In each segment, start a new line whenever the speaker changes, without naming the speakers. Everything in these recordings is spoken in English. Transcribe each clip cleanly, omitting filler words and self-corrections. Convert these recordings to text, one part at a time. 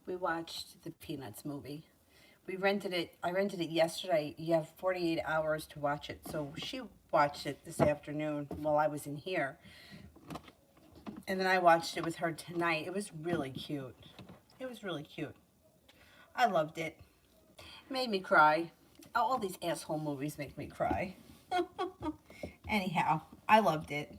We watched the Peanuts movie. We rented it. I rented it yesterday. You have 48 hours to watch it. So she watched it this afternoon while I was in here. And then I watched it with her tonight. It was really cute. It was really cute. I loved it. It made me cry. All these asshole movies make me cry. Anyhow, I loved it.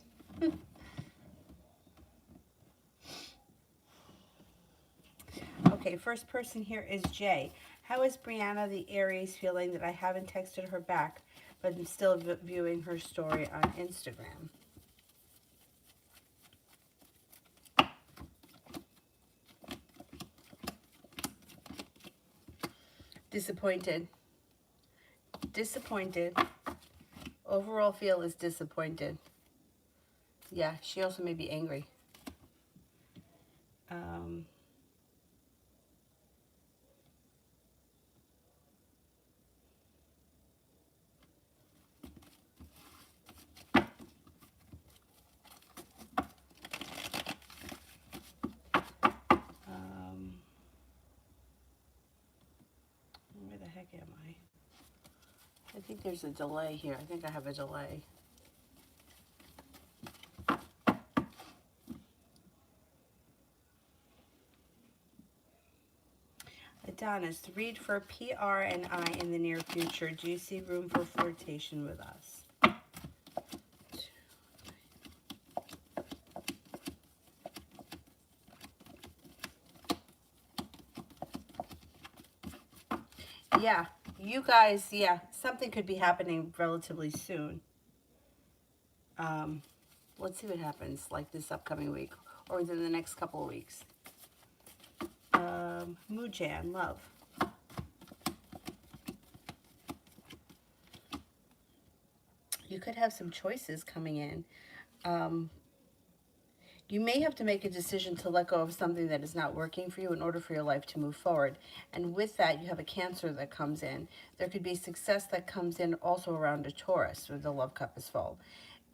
Okay, first person here is Jay. How is Brianna the Aries feeling that I haven't texted her back, but I'm still viewing her story on Instagram? Disappointed. Disappointed. Overall feel is disappointed. Yeah, she also may be angry. Um, where the heck am I? I think there's a delay here. I think I have a delay. Adonis, read for PR and I in the near future. Do you see room for flirtation with us? Yeah, you guys, yeah, something could be happening relatively soon. Let's see what happens like this upcoming week or within the next couple of weeks. Mujan, love. You could have some choices coming in. You may have to make a decision to let go of something that is not working for you in order for your life to move forward. And with that, you have a Cancer that comes in. There could be success that comes in also around a Taurus where the love cup is full.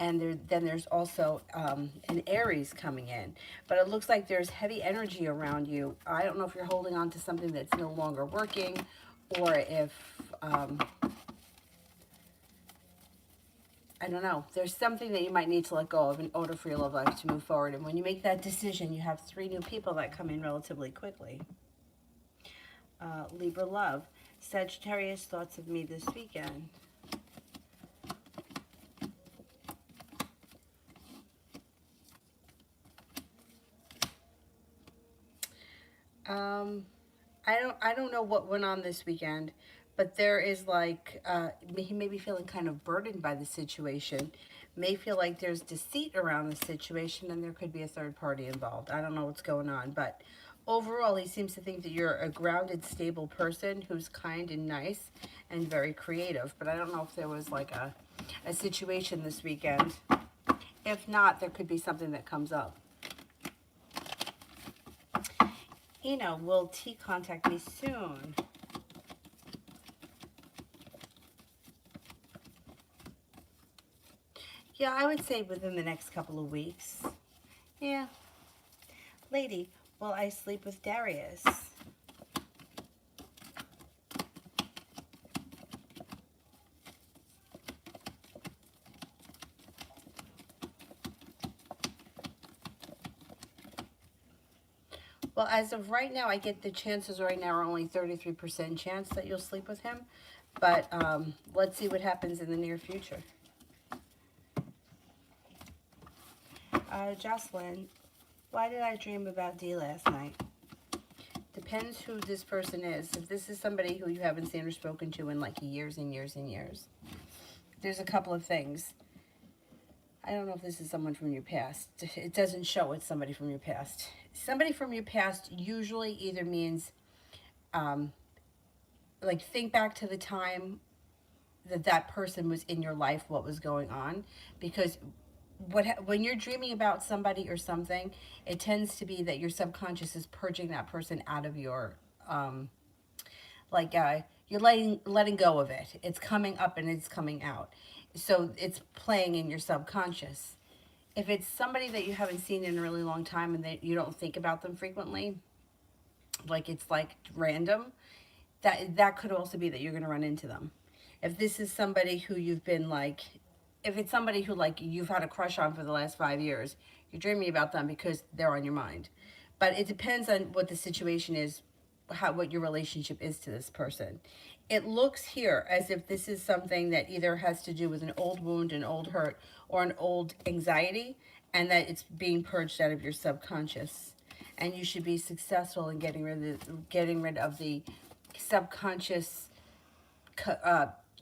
And then there's also an Aries coming in. But it looks like there's heavy energy around you. I don't know if you're holding on to something that's no longer working or if... I don't know. There's something that you might need to let go of in order for your love life to move forward. And when you make that decision, you have 3 new people that come in relatively quickly. Libra love. Sagittarius, thoughts of me this weekend. I don't know what went on this weekend, but there is like he may be feeling kind of burdened by the situation. May feel like there's deceit around the situation, and there could be a third party involved. I don't know what's going on, but overall, he seems to think that you're a grounded, stable person who's kind and nice and very creative. But I don't know if there was like a situation this weekend. If not, there could be something that comes up. Will T contact me soon? Yeah, I would say within the next couple of weeks. Yeah. Lady, will I sleep with Darius? Well, as of right now, I get the chances right now are only 33% chance that you'll sleep with him. But let's see what happens in the near future. Jocelyn, why did I dream about D last night? Depends who this person is. If this is somebody who you haven't seen or spoken to in like years and years and years, there's a couple of things. I don't know if this is someone from your past. It doesn't show it's somebody from your past. Somebody from your past usually either means, like, think back to the time that person was in your life, what was going on. Because when you're dreaming about somebody or something, it tends to be that your subconscious is purging that person out of your, you're letting go of it. It's coming up and it's coming out. So it's playing in your subconscious. If it's somebody that you haven't seen in a really long time and that you don't think about them frequently, like it's like random, that could also be that you're going to run into them. If this is somebody who you've been like, if it's somebody who like you've had a crush on for the last 5 years, you're dreaming about them because they're on your mind. But it depends on what the situation is, what your relationship is to this person. It looks here as if this is something that either has to do with an old wound, an old hurt, or an old anxiety, and that it's being purged out of your subconscious. And you should be successful in getting rid of the subconscious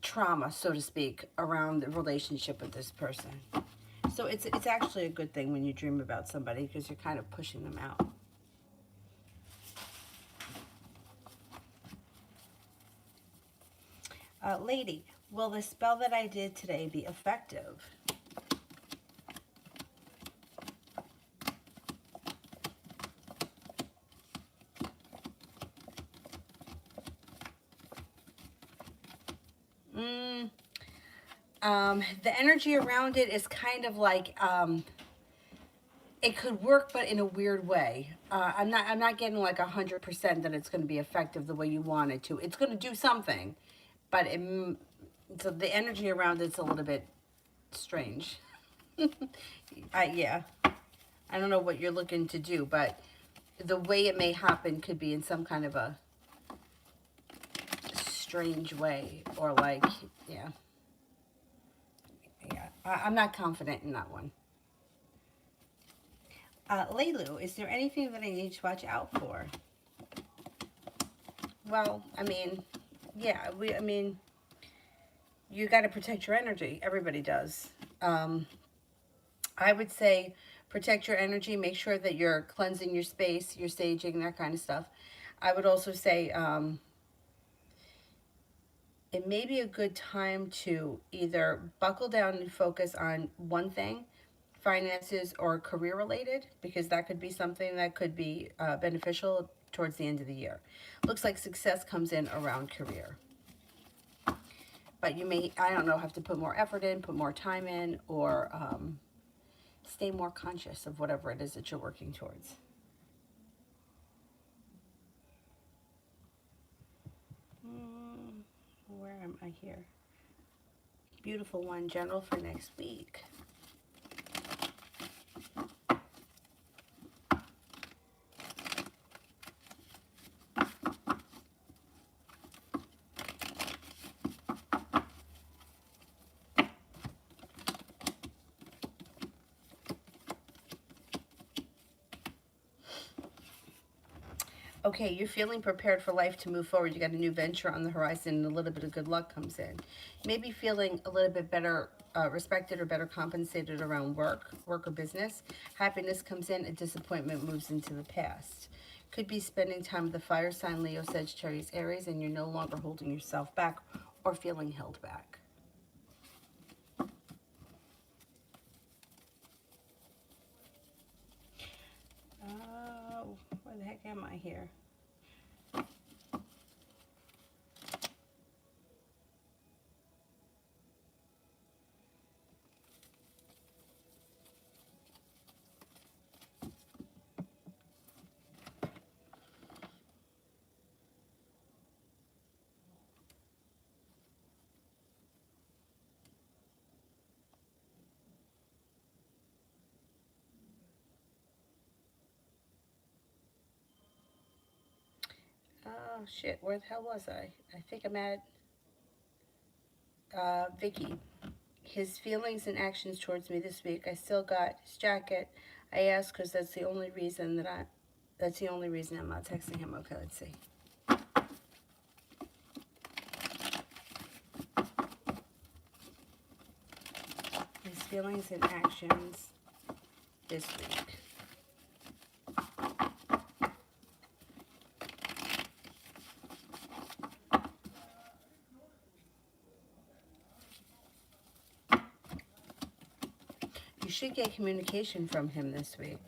trauma, so to speak, around the relationship with this person. So it's actually a good thing when you dream about somebody because you're kind of pushing them out. Lady, will the spell that I did today be effective? The energy around it is kind of like it could work, but in a weird way. I'm not getting like 100% that it's going to be effective the way you want it to. It's going to do something, but so the energy around it's a little bit strange. Yeah, I don't know what you're looking to do, but the way it may happen could be in some kind of a strange way, or like, yeah. I'm not confident in that one. Leilu, is there anything that I need to watch out for? Well, I mean, yeah, I mean, you got to protect your energy. Everybody does. I would say protect your energy. Make sure that you're cleansing your space, you're saging, that kind of stuff. I would also say it may be a good time to either buckle down and focus on one thing, finances or career related, because that could be something that could be beneficial towards the end of the year. Looks like success comes in around career. But you may, I don't know, have to put more effort in, put more time in, or stay more conscious of whatever it is that you're working towards. Where am I here? Beautiful one, general for next week. Okay, you're feeling prepared for life to move forward. You got a new venture on the horizon and a little bit of good luck comes in. Maybe feeling a little bit better respected or better compensated around work or business. Happiness comes in, a disappointment moves into the past. Could be spending time with the fire sign, Leo, Sagittarius, Aries, and you're no longer holding yourself back or feeling held back. Where the heck am I here? Oh shit, where the hell was I? I think I'm at Vicky. His feelings and actions towards me this week. I still got his jacket. I asked because that's the only reason I'm not texting him. Okay, let's see. His feelings and actions this week. You should get communication from him this week.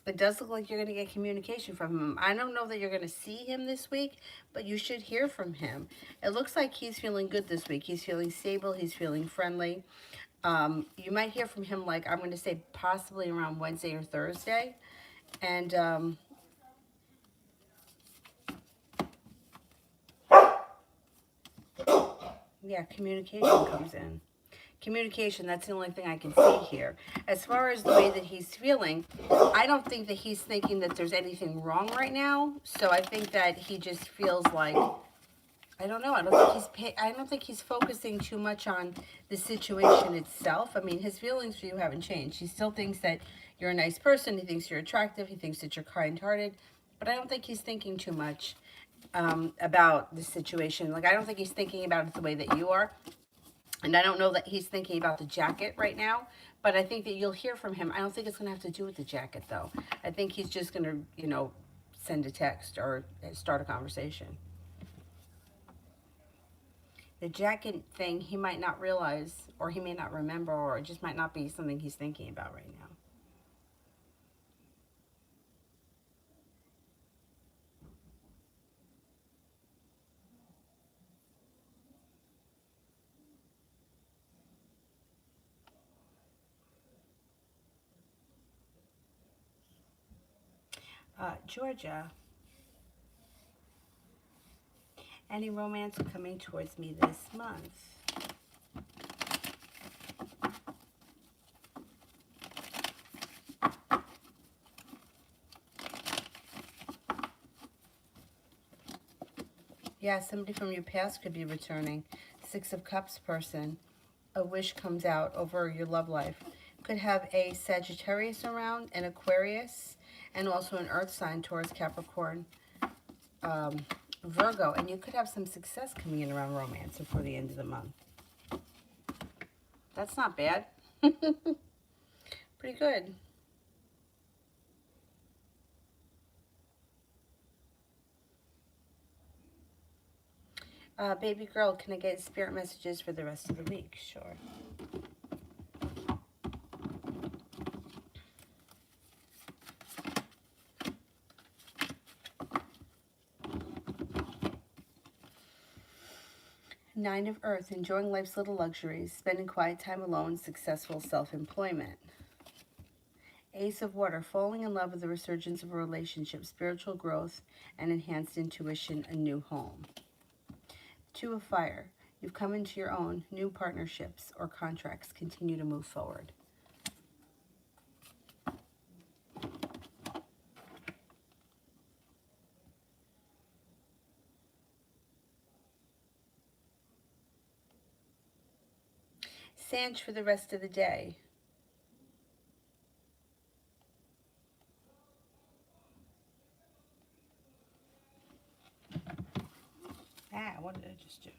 It does look like you're going to get communication from him. I don't know that you're going to see him this week, but you should hear from him. It looks like he's feeling good this week. He's feeling stable. He's feeling friendly. You might hear from him, like, I'm going to say possibly around Wednesday or Thursday. And Yeah, communication comes in. Communication, that's the only thing I can see here. As far as the way that he's feeling, I don't think that he's thinking that there's anything wrong right now. So I think that he just feels like, I don't know. I don't think he's focusing too much on the situation itself. I mean, his feelings for you haven't changed. He still thinks that you're a nice person. He thinks you're attractive. He thinks that you're kind-hearted. But I don't think he's thinking too much about the situation. Like, I don't think he's thinking about it the way that you are. And I don't know that he's thinking about the jacket right now, but I think that you'll hear from him. I don't think it's going to have to do with the jacket, though. I think he's just going to, send a text or start a conversation. The jacket thing, he might not realize, or he may not remember, or it just might not be something he's thinking about right now. Georgia, any romance coming towards me this month? Yeah, somebody from your past could be returning. Six of Cups person. A wish comes out over your love life. Could have a Sagittarius around, an Aquarius, and also an Earth sign, Taurus, Capricorn, Virgo. And you could have some success coming in around romance before the end of the month. That's not bad. Pretty good. Baby girl, can I get spirit messages for the rest of the week? Sure. Nine of Earth, enjoying life's little luxuries, spending quiet time alone, successful self-employment. Ace of Water, falling in love with the resurgence of a relationship, spiritual growth, and enhanced intuition, a new home. Two of Fire, you've come into your own, new partnerships or contracts continue to move forward. Sand for the rest of the day. What did I just do?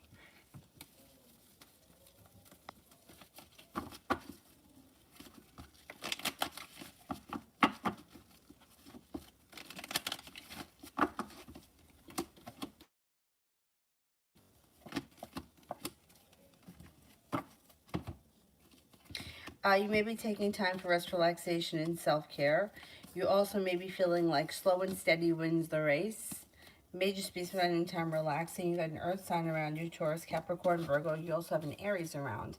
You may be taking time for rest, relaxation, and self-care. You also may be feeling like slow and steady wins the race. You may just be spending time relaxing. You got an Earth sign around you, Taurus, Capricorn, Virgo. You also have an Aries around.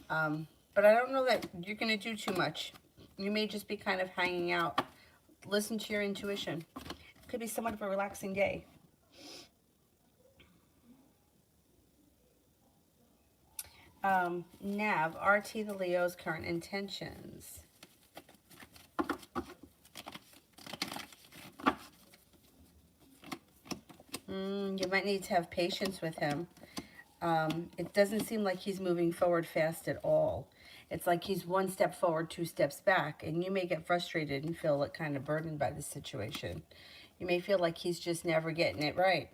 But I don't know that you're going to do too much. You may just be kind of hanging out. Listen to your intuition. It could be somewhat of a relaxing day. Nav, RT the Leo's current intentions. You might need to have patience with him. It doesn't seem like he's moving forward fast at all. It's like he's one step forward, two steps back, and you may get frustrated and feel like kind of burdened by the situation. You may feel like he's just never getting it right.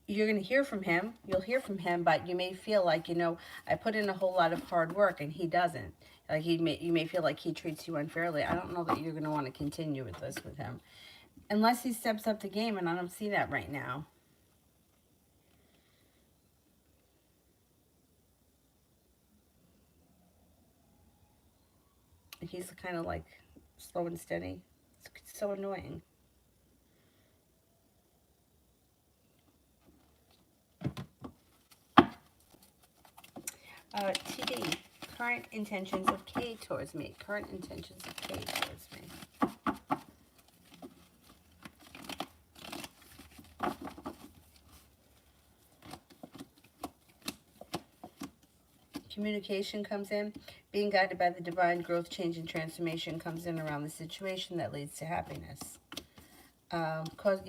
You're going to hear from him. You'll hear from him, but you may feel like, I put in a whole lot of hard work and he doesn't. Like you may feel like he treats you unfairly. I don't know that you're going to want to continue with this with him. Unless he steps up the game, and I don't see that right now. He's kind of like slow and steady. It's so annoying. TD, current intentions of K towards me. Current intentions of K towards me. Communication comes in. Being guided by the divine growth, change, and transformation comes in around the situation that leads to happiness. Cause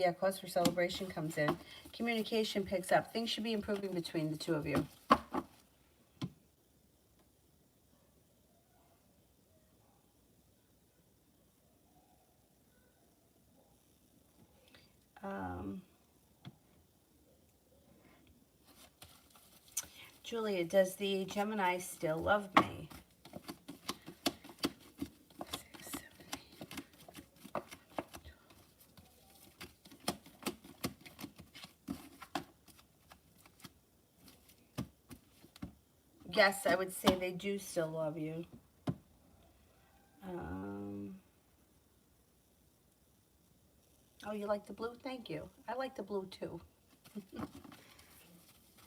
for celebration comes in. Communication picks up. Things should be improving between the two of you. Julia, does the Gemini still love me? 6, 7, 8. Yes, I would say they do still love you. Oh, you like the blue? Thank you. I like the blue too.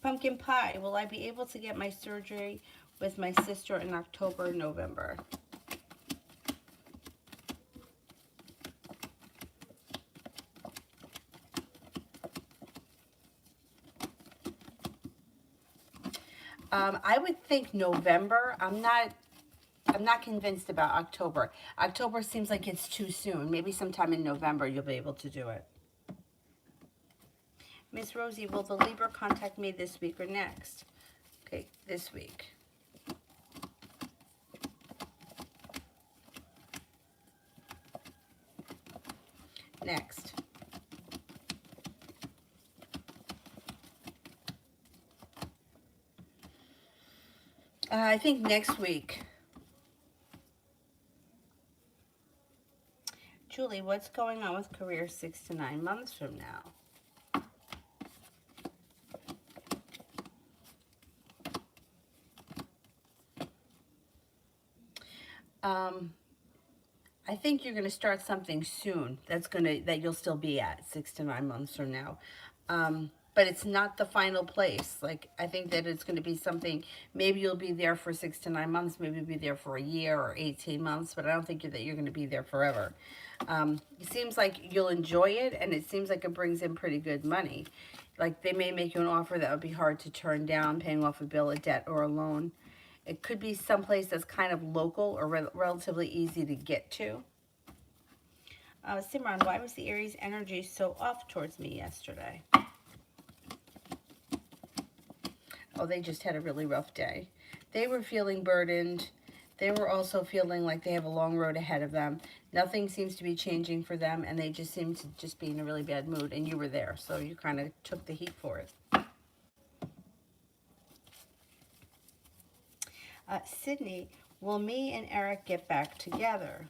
Pumpkin pie. Will I be able to get my surgery with my sister in October, November? I would think November. I'm not convinced about October. October seems like it's too soon. Maybe sometime in November you'll be able to do it. Miss Rosie, will the Libra contact me this week or next? Okay, this week. Next. I think next week. Julie, what's going on with career 6 to 9 months from now? I think you're going to start something soon that you'll still be at 6 to 9 months from now. But it's not the final place. Like, I think that it's going to be something, maybe you'll be there for 6 to 9 months, maybe you'll be there for a year or 18 months, but I don't think that you're going to be there forever. It seems like you'll enjoy it, and it seems like it brings in pretty good money. Like, they may make you an offer that would be hard to turn down, paying off a bill, a debt, or a loan. It could be someplace that's kind of local or relatively easy to get to. Simran, why was the Aries energy so off towards me yesterday? Oh, they just had a really rough day. They were feeling burdened. They were also feeling like they have a long road ahead of them. Nothing seems to be changing for them, and they just seem to just be in a really bad mood, and you were there, so you kind of took the heat for it. Sydney, will me and Eric get back together?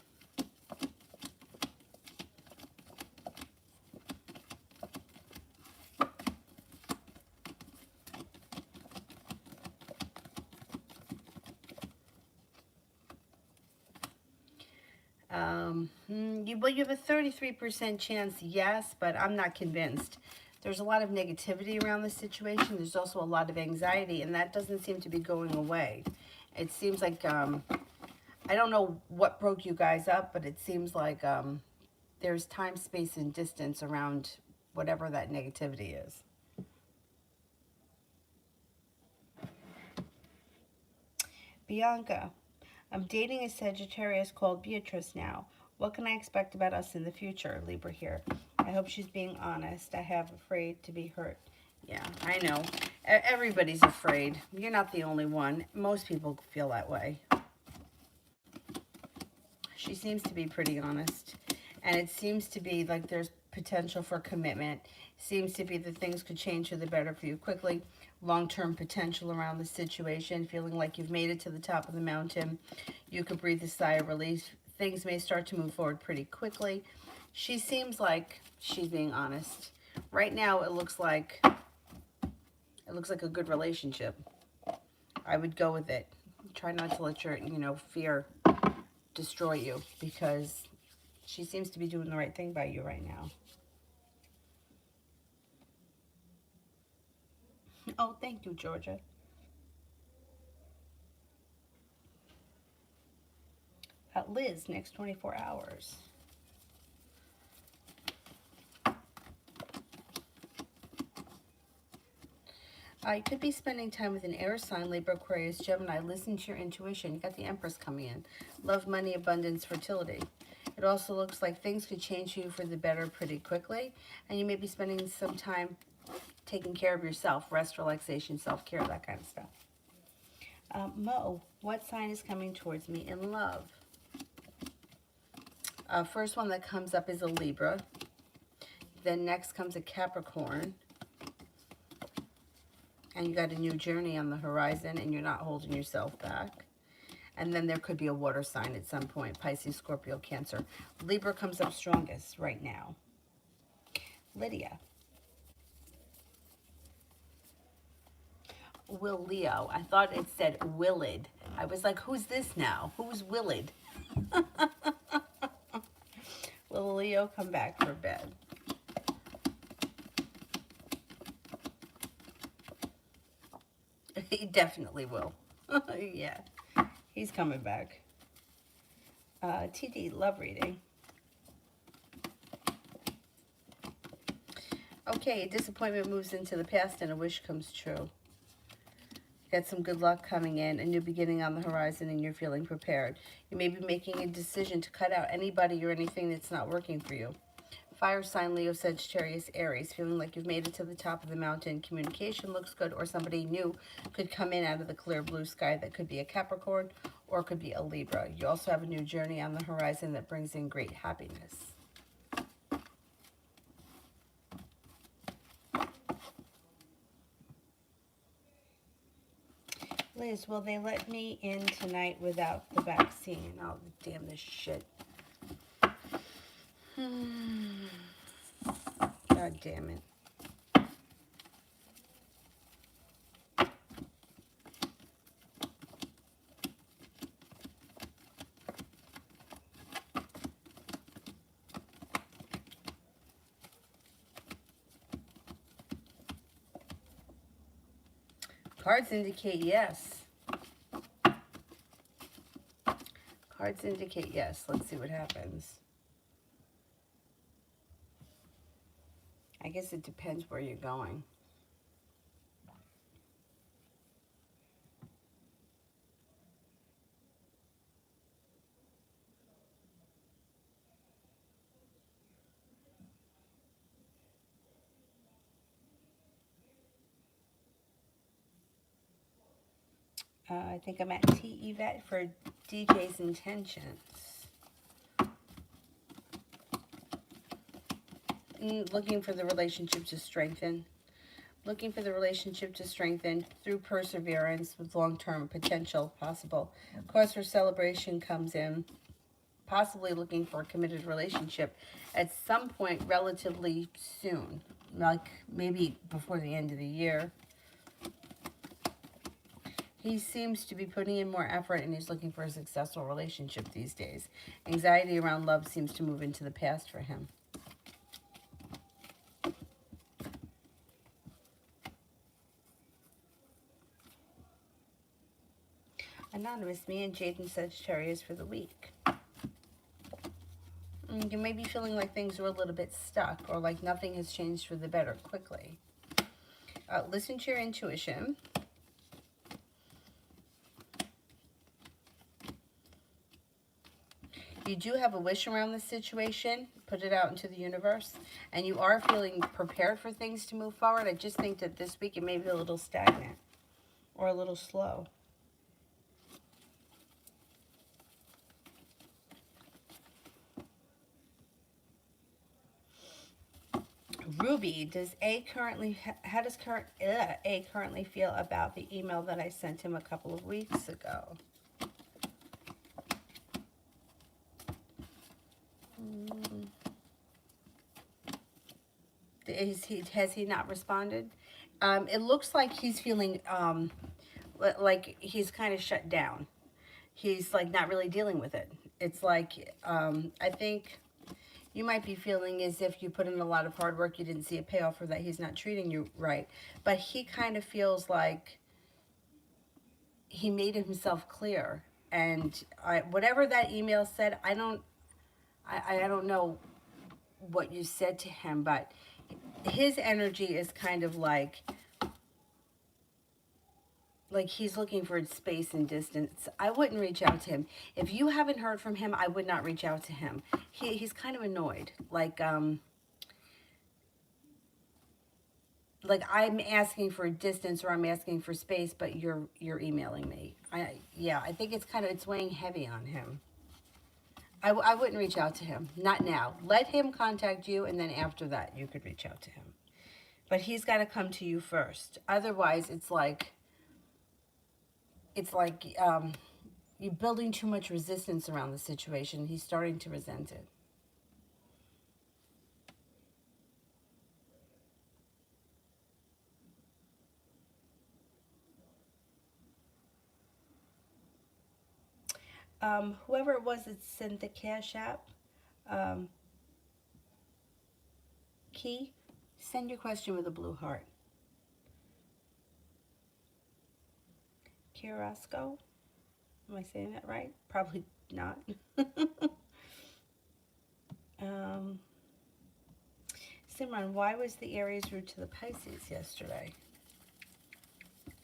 You have a 33% chance, yes, but I'm not convinced. There's a lot of negativity around the situation. There's also a lot of anxiety, and that doesn't seem to be going away. It seems like, I don't know what broke you guys up, but it seems like there's time, space, and distance around whatever that negativity is. Bianca, I'm dating a Sagittarius called Beatrice now. What can I expect about us in the future? Libra here. I hope she's being honest. I have afraid to be hurt. Yeah, I know. Everybody's afraid. You're not the only one. Most people feel that way. She seems to be pretty honest. And it seems to be like there's potential for commitment. Seems to be that things could change for the better for you quickly. Long-term potential around the situation. Feeling like you've made it to the top of the mountain. You could breathe a sigh of relief. Things may start to move forward pretty quickly. She seems like she's being honest. Right now, it looks like a good relationship. I would go with it. Try not to let your, fear destroy you, because she seems to be doing the right thing by you right now. Oh, thank you, Georgia. Liz, next 24 hours. You could be spending time with an air sign, Libra, Aquarius, Gemini. Listen to your intuition. You got the Empress coming in. Love, money, abundance, fertility. It also looks like things could change for you for the better pretty quickly. And you may be spending some time taking care of yourself. Rest, relaxation, self-care, that kind of stuff. Mo, what sign is coming towards me in love? First one that comes up is a Libra. Then next comes a Capricorn. And you got a new journey on the horizon and you're not holding yourself back. And then there could be a water sign at some point. Pisces, Scorpio, Cancer. Libra comes up strongest right now. Lydia. Will Leo. I thought it said Willid. I was like, who's this now? Who's Willid? Will Leo come back for bed? He definitely will. Yeah, he's coming back. TD, love reading. Okay, a disappointment moves into the past and a wish comes true. Got some good luck coming in, a new beginning on the horizon, and you're feeling prepared. You may be making a decision to cut out anybody or anything that's not working for you. Fire sign, Leo, Sagittarius, Aries. Feeling like you've made it to the top of the mountain. Communication looks good, or somebody new could come in out of the clear blue sky. That could be a Capricorn or could be a Libra. You also have a new journey on the horizon that brings in great happiness. Liz, will they let me in tonight without the vaccine? Oh, damn this shit. God damn it. Cards indicate yes. Cards indicate yes. Let's see what happens. I guess it depends where you're going. I think I'm at T-Evet for DJ's Intentions. Looking for the relationship to strengthen. Looking for the relationship to strengthen through perseverance with long-term potential possible. Cause for celebration comes in. Possibly looking for a committed relationship at some point relatively soon. Like maybe before the end of the year. He seems to be putting in more effort and he's looking for a successful relationship these days. Anxiety around love seems to move into the past for him. Anonymous, me and Jaden Sagittarius for the week. You may be feeling like things are a little bit stuck or like nothing has changed for the better quickly. Listen to your intuition. You do have a wish around this situation. Put it out into the universe. And you are feeling prepared for things to move forward. I just think that this week it may be a little stagnant or a little slow. Ruby, does A currently, how does A currently feel about the email that I sent him a couple of weeks ago? Has he not responded? It looks like he's feeling like he's kind of shut down. He's like not really dealing with it. It's like, I think you might be feeling as if you put in a lot of hard work, you didn't see a payoff for that. He's not treating you right. But he kind of feels like he made himself clear. And whatever that email said, I don't know what you said to him, but his energy is kind of like like he's looking for space and distance. I wouldn't reach out to him. If you haven't heard from him, I would not reach out to him. He's kind of annoyed. Like I'm asking for distance or I'm asking for space, but you're emailing me. Yeah, I think it's weighing heavy on him. I wouldn't reach out to him. Not now. Let him contact you, and then after that, you could reach out to him. But he's got to come to you first. Otherwise, it's like you're building too much resistance around the situation. He's starting to resent it. Whoever it was that sent the Cash App um, key, send your question with a blue heart. Kirasco, am I saying that right? Probably not. um, Simran, why was the Aries rude to the Pisces yesterday?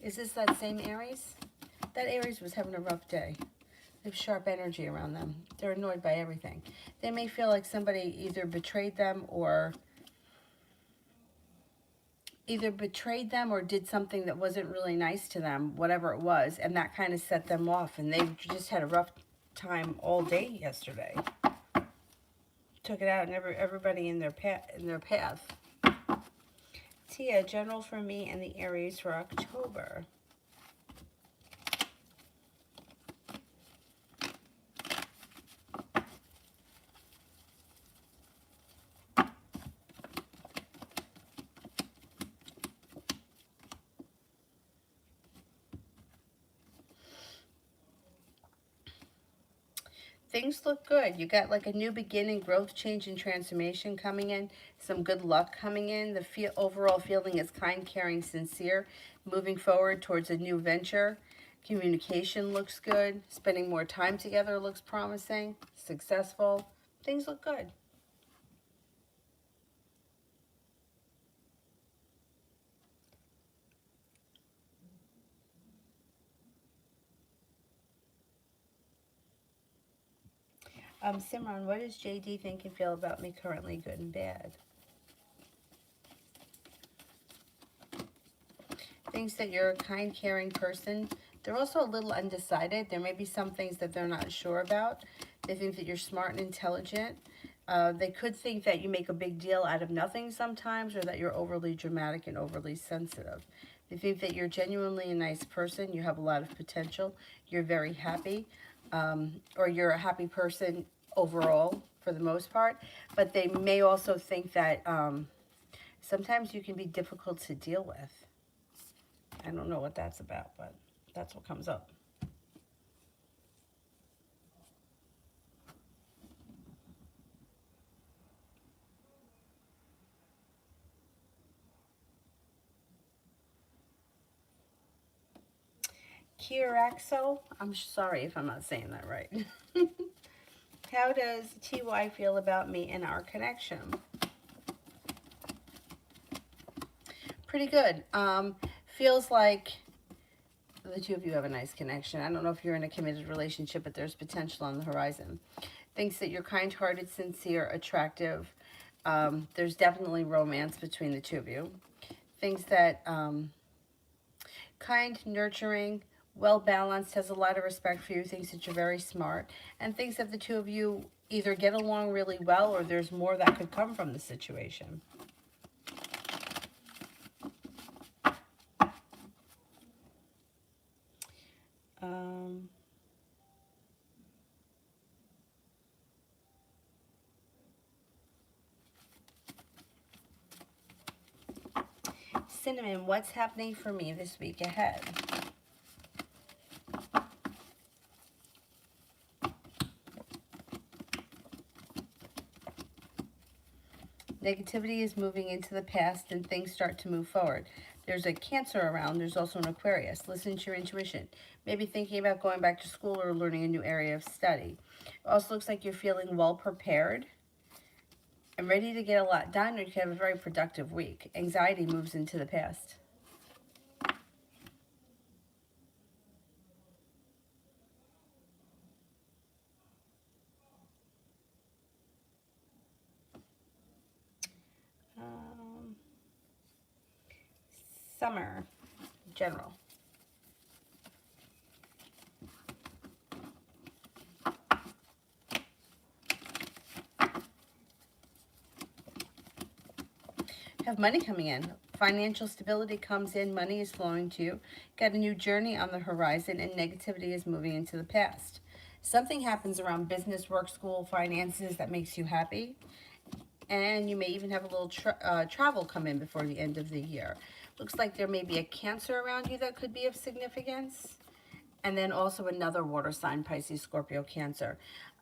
Is this that same Aries? That Aries was having a rough day. They have sharp energy around them. They're annoyed by everything. They may feel like somebody either betrayed them or did something that wasn't really nice to them, whatever it was, and that kind of set them off, and they just had a rough time all day yesterday. Took it out on everybody in their path. Tia, general for me and the Aries for October. Things look good. You got like a new beginning, growth, change, and transformation coming in. Some good luck coming in. The overall feeling is kind, caring, sincere. Moving forward towards a new venture. Communication looks good. Spending more time together looks promising. Successful. Things look good. Simran, what does JD think and feel about me currently, good and bad? Thinks that you're a kind, caring person. They're also a little undecided. There may be some things that they're not sure about. They think that you're smart and intelligent. They could think that you make a big deal out of nothing sometimes, or that you're overly dramatic and overly sensitive. They think that you're genuinely a nice person. You have a lot of potential. You're very happy, or you're a happy person overall for the most part. But they may also think that sometimes you can be difficult to deal with. I don't know what that's about, but that's what comes up. Kiraxo, I'm sorry if I'm not saying that right. How does TY feel about me and our connection? Pretty good. Feels like the two of you have a nice connection. I don't know if you're in a committed relationship, but there's potential on the horizon. Thinks that you're kind-hearted, sincere, attractive. There's definitely romance between the two of you. Thinks that kind, nurturing, well-balanced, has a lot of respect for you, thinks that you're very smart, and thinks that the two of you either get along really well or there's more that could come from the situation. Cinnamon, what's happening for me this week ahead? Negativity is moving into the past and things start to move forward. There's a Cancer around. There's also an Aquarius. Listen to your intuition. Maybe thinking about going back to school or learning a new area of study. It also looks like you're feeling well prepared and ready to get a lot done, or you can have a very productive week. Anxiety moves into the past. Summer, general. Have money coming in. Financial stability comes in, money is flowing to you. Got a new journey on the horizon, and negativity is moving into the past. Something happens around business, work, school, finances that makes you happy. And you may even have a little travel come in before the end of the year. Looks like there may be a Cancer around you that could be of significance. And then also another water sign, Pisces, Scorpio, Cancer.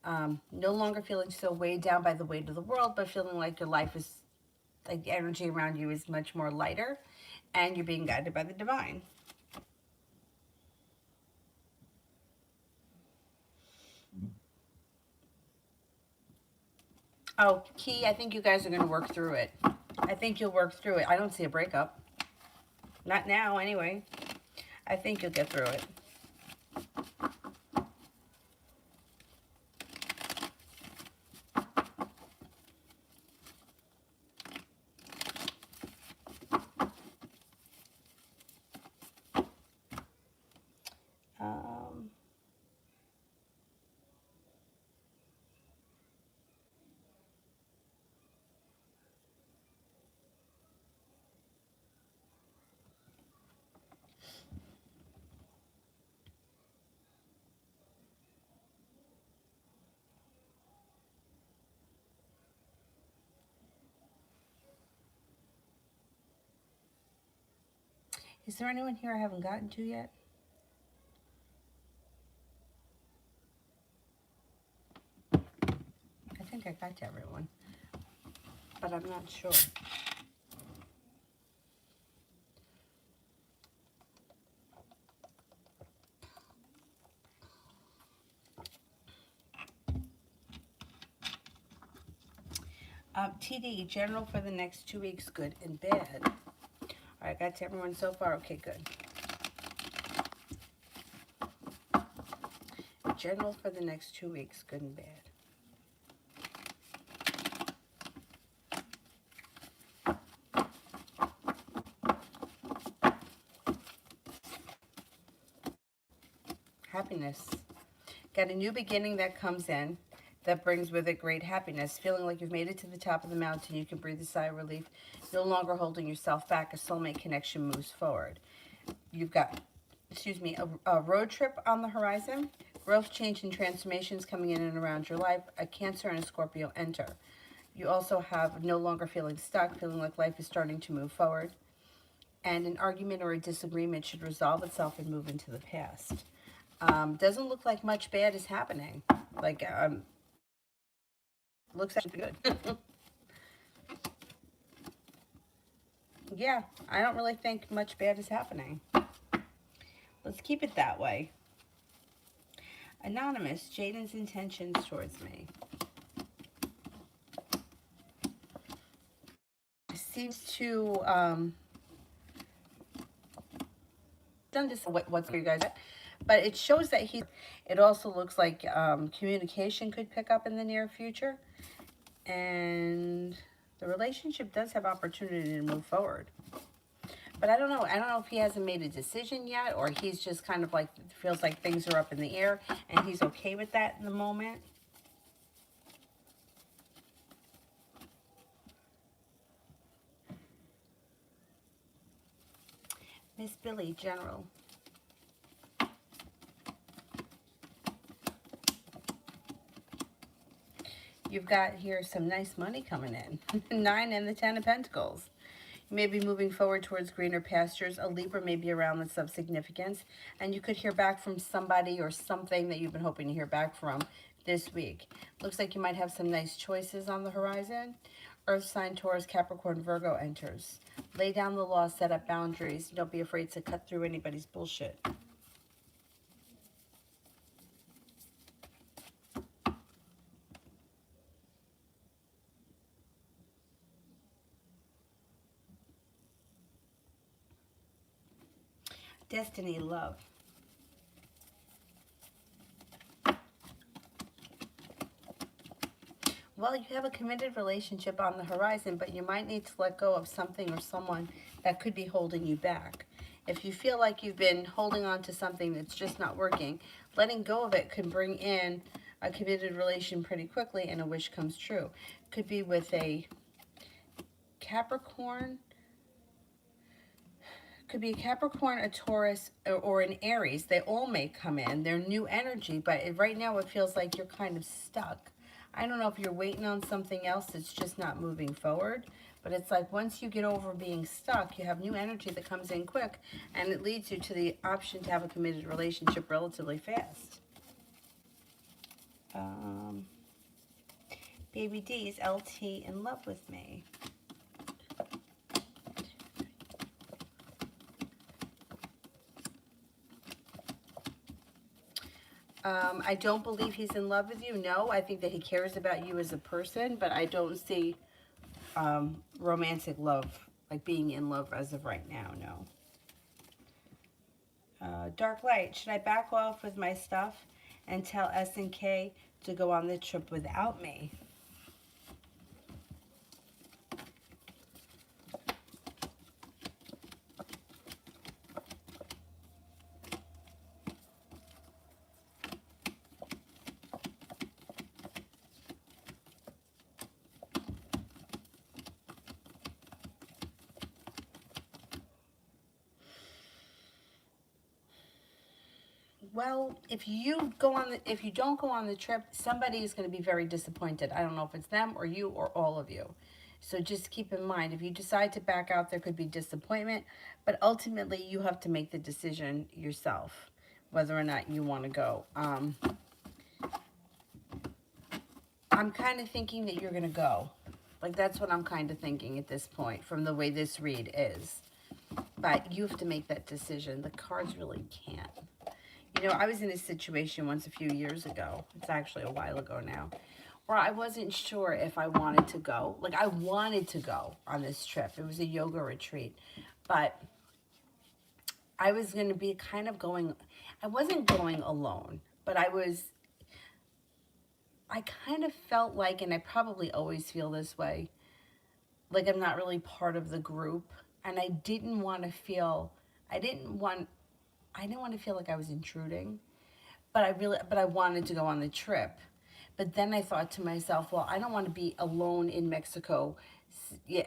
No longer feeling so weighed down by the weight of the world, but feeling like your life is, like the energy around you is much more lighter, and you're being guided by the divine. Oh, Key, I think you guys are going to work through it. I think you'll work through it. I don't see a breakup. Not now, anyway. I think you'll get through it. Is there anyone here I haven't gotten to yet? I think I got to everyone, but I'm not sure. TD, general for the next 2 weeks, good and bad. All right, got to everyone so far. Okay, good. General for the next 2 weeks, good and bad. Happiness. Got a new beginning that comes in that brings with it great happiness. Feeling like you've made it to the top of the mountain, you can breathe a sigh of relief. No longer holding yourself back. A soulmate connection moves forward. You've got, a road trip on the horizon. Growth, change, and transformations coming in and around your life. A Cancer and a Scorpio enter. You also have no longer feeling stuck, feeling like life is starting to move forward. And an argument or a disagreement should resolve itself and move into the past. Doesn't look like much bad is happening. Like, looks actually good. Yeah, I don't really think much bad is happening. Let's keep it that way. Anonymous, Jaden's intentions towards me. Seems to, done just what's for you guys, but it shows that it also looks like communication could pick up in the near future, and the relationship does have opportunity to move forward. But I don't know if he hasn't made a decision yet, or he's just kind of like, feels like things are up in the air and he's okay with that in the moment. Miss Billy, general. You've got here some nice money coming in. 9 and the 10 of Pentacles. You may be moving forward towards greener pastures. A Libra may be around that's of significance. And you could hear back from somebody or something that you've been hoping to hear back from this week. Looks like you might have some nice choices on the horizon. Earth sign, Taurus, Capricorn, Virgo enters. Lay down the law, set up boundaries. Don't be afraid to cut through anybody's bullshit. Destiny, love. Well, you have a committed relationship on the horizon, but you might need to let go of something or someone that could be holding you back. If you feel like you've been holding on to something that's just not working, letting go of it can bring in a committed relation pretty quickly and a wish comes true. Could be with a Capricorn, could be a Capricorn, a Taurus, or an Aries. They all may come in. They're new energy, but right now it feels like you're kind of stuck. I don't know if you're waiting on something else that's just not moving forward, but it's like once you get over being stuck, you have new energy that comes in quick, and it leads you to the option to have a committed relationship relatively fast. Baby D, is LT in love with me? I don't believe he's in love with you. No, I think that he cares about you as a person, but I don't see romantic love, like being in love as of right now, no. Dark Light, should I back off with my stuff and tell S and K to go on the trip without me? Well, if you don't go on the trip, somebody is going to be very disappointed. I don't know if it's them or you or all of you. So just keep in mind, if you decide to back out, there could be disappointment, but ultimately you have to make the decision yourself, whether or not you want to go. I'm kind of thinking that you're going to go. Like, that's what I'm kind of thinking at this point from the way this read is. But you have to make that decision. The cards really can't. You know, I was in a situation once a few years ago. It's actually a while ago now, where I wasn't sure if I wanted to go. Like, I wanted to go on this trip. It was a yoga retreat. But I was going to be kind of going, I wasn't going alone, but I kind of felt like, and I probably always feel this way, like I'm not really part of the group. And I didn't want to feel, I didn't want to feel like I was intruding, but I wanted to go on the trip. But then I thought to myself, well, I don't want to be alone in Mexico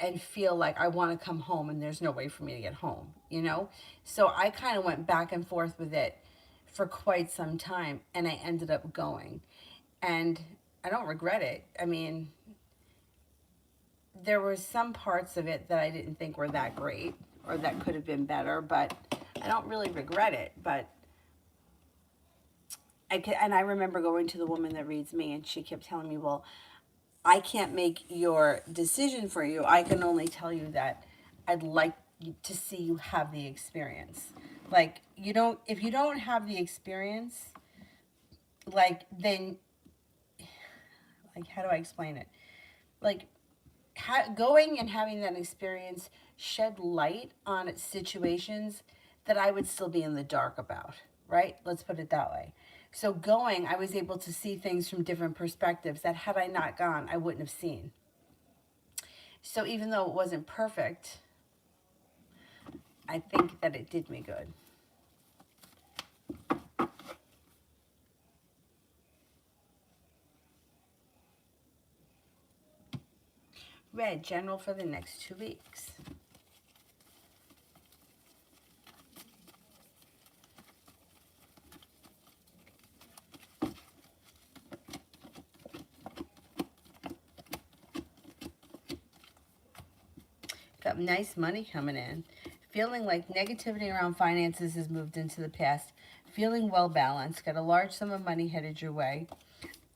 and feel like I want to come home and there's no way for me to get home, you know? So I kind of went back and forth with it for quite some time, and I ended up going. And I don't regret it. I mean, there were some parts of it that I didn't think were that great or that could have been better, but I don't really regret it. But I remember going to the woman that reads me, and she kept telling me, well, I can't make your decision for you. I can only tell you that I'd like to see you have the experience. Like, if you don't have the experience, like, then, like, how do I explain it? Like, going and having that experience shed light on situations that I would still be in the dark about, right? Let's put it that way. So going, I was able to see things from different perspectives that had I not gone, I wouldn't have seen. So even though it wasn't perfect, I think that it did me good. Red, general for the next 2 weeks. Got nice money coming in. Feeling like negativity around finances has moved into the past. Feeling well balanced. Got a large sum of money headed your way.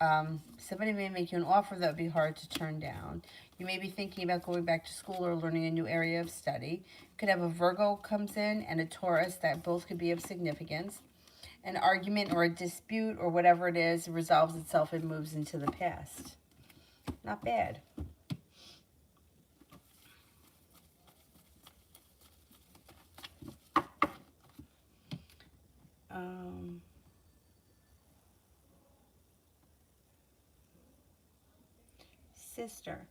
Somebody may make you an offer that would be hard to turn down. You may be thinking about going back to school or learning a new area of study. Could have a Virgo comes in and a Taurus that both could be of significance. An argument or a dispute or whatever it is resolves itself and moves into the past. Not bad. sister.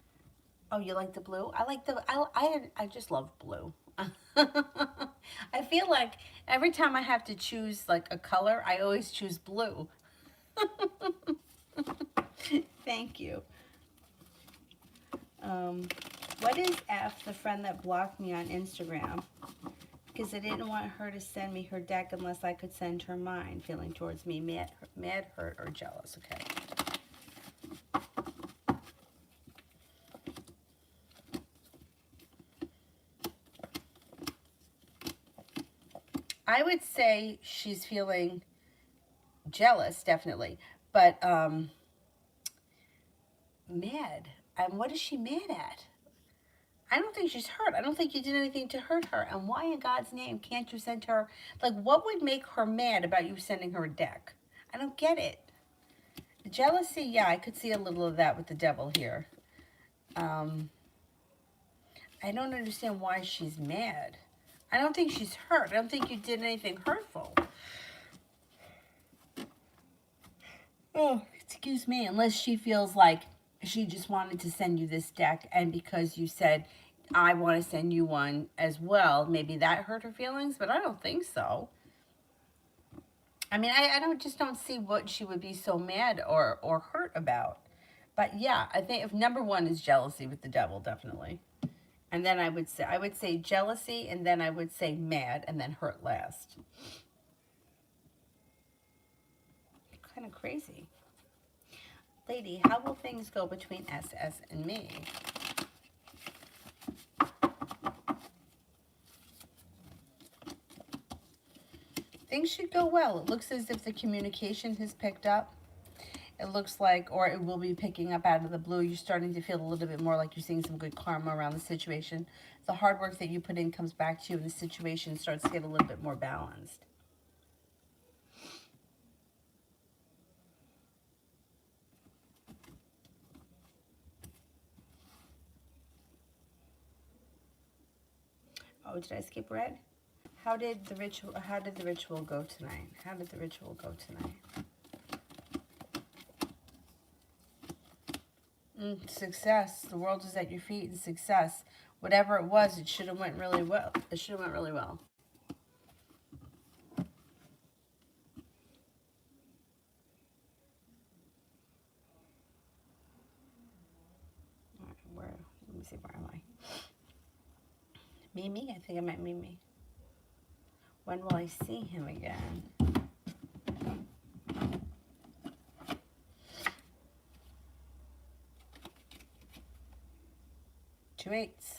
Oh, you like the blue? I like the, I just love blue. I feel like every time I have to choose like a color, I always choose blue. Thank you. What is F, the friend that blocked me on Instagram? Because I didn't want her to send me her deck unless I could send her mine. Feeling towards me, mad, hurt, or jealous. Okay. I would say she's feeling jealous, definitely. But mad. And what is she mad at? I don't think she's hurt. I don't think you did anything to hurt her. And why in God's name can't you send her, like, what would make her mad about you sending her a deck? I don't get it. Jealousy, yeah, I could see a little of that with the devil here. I don't understand why she's mad. I don't think she's hurt. I don't think you did anything hurtful. Oh, excuse me. Unless she feels like she just wanted to send you this deck, and because you said, I want to send you one as well, maybe that hurt her feelings, but I don't think so. I mean, I just don't see what she would be so mad or hurt about. But yeah, I think if number one is jealousy with the devil, definitely. And then I would say jealousy, and then I would say mad, and then hurt last. Kind of crazy. Lady, how will things go between SS and me? Things should go well. It looks as if the communication has picked up. It looks like, or it will be picking up out of the blue. You're starting to feel a little bit more like you're seeing some good karma around the situation. The hard work that you put in comes back to you, and the situation starts to get a little bit more balanced. Oh, did I skip red? How did the ritual go tonight? How did the ritual go tonight? Success. The world is at your feet, and success. Whatever it was, it should have went really well. It should have went really well. All right, let me see, where am I? Mimi? I think I meant Mimi. When will I see him again? Two eights.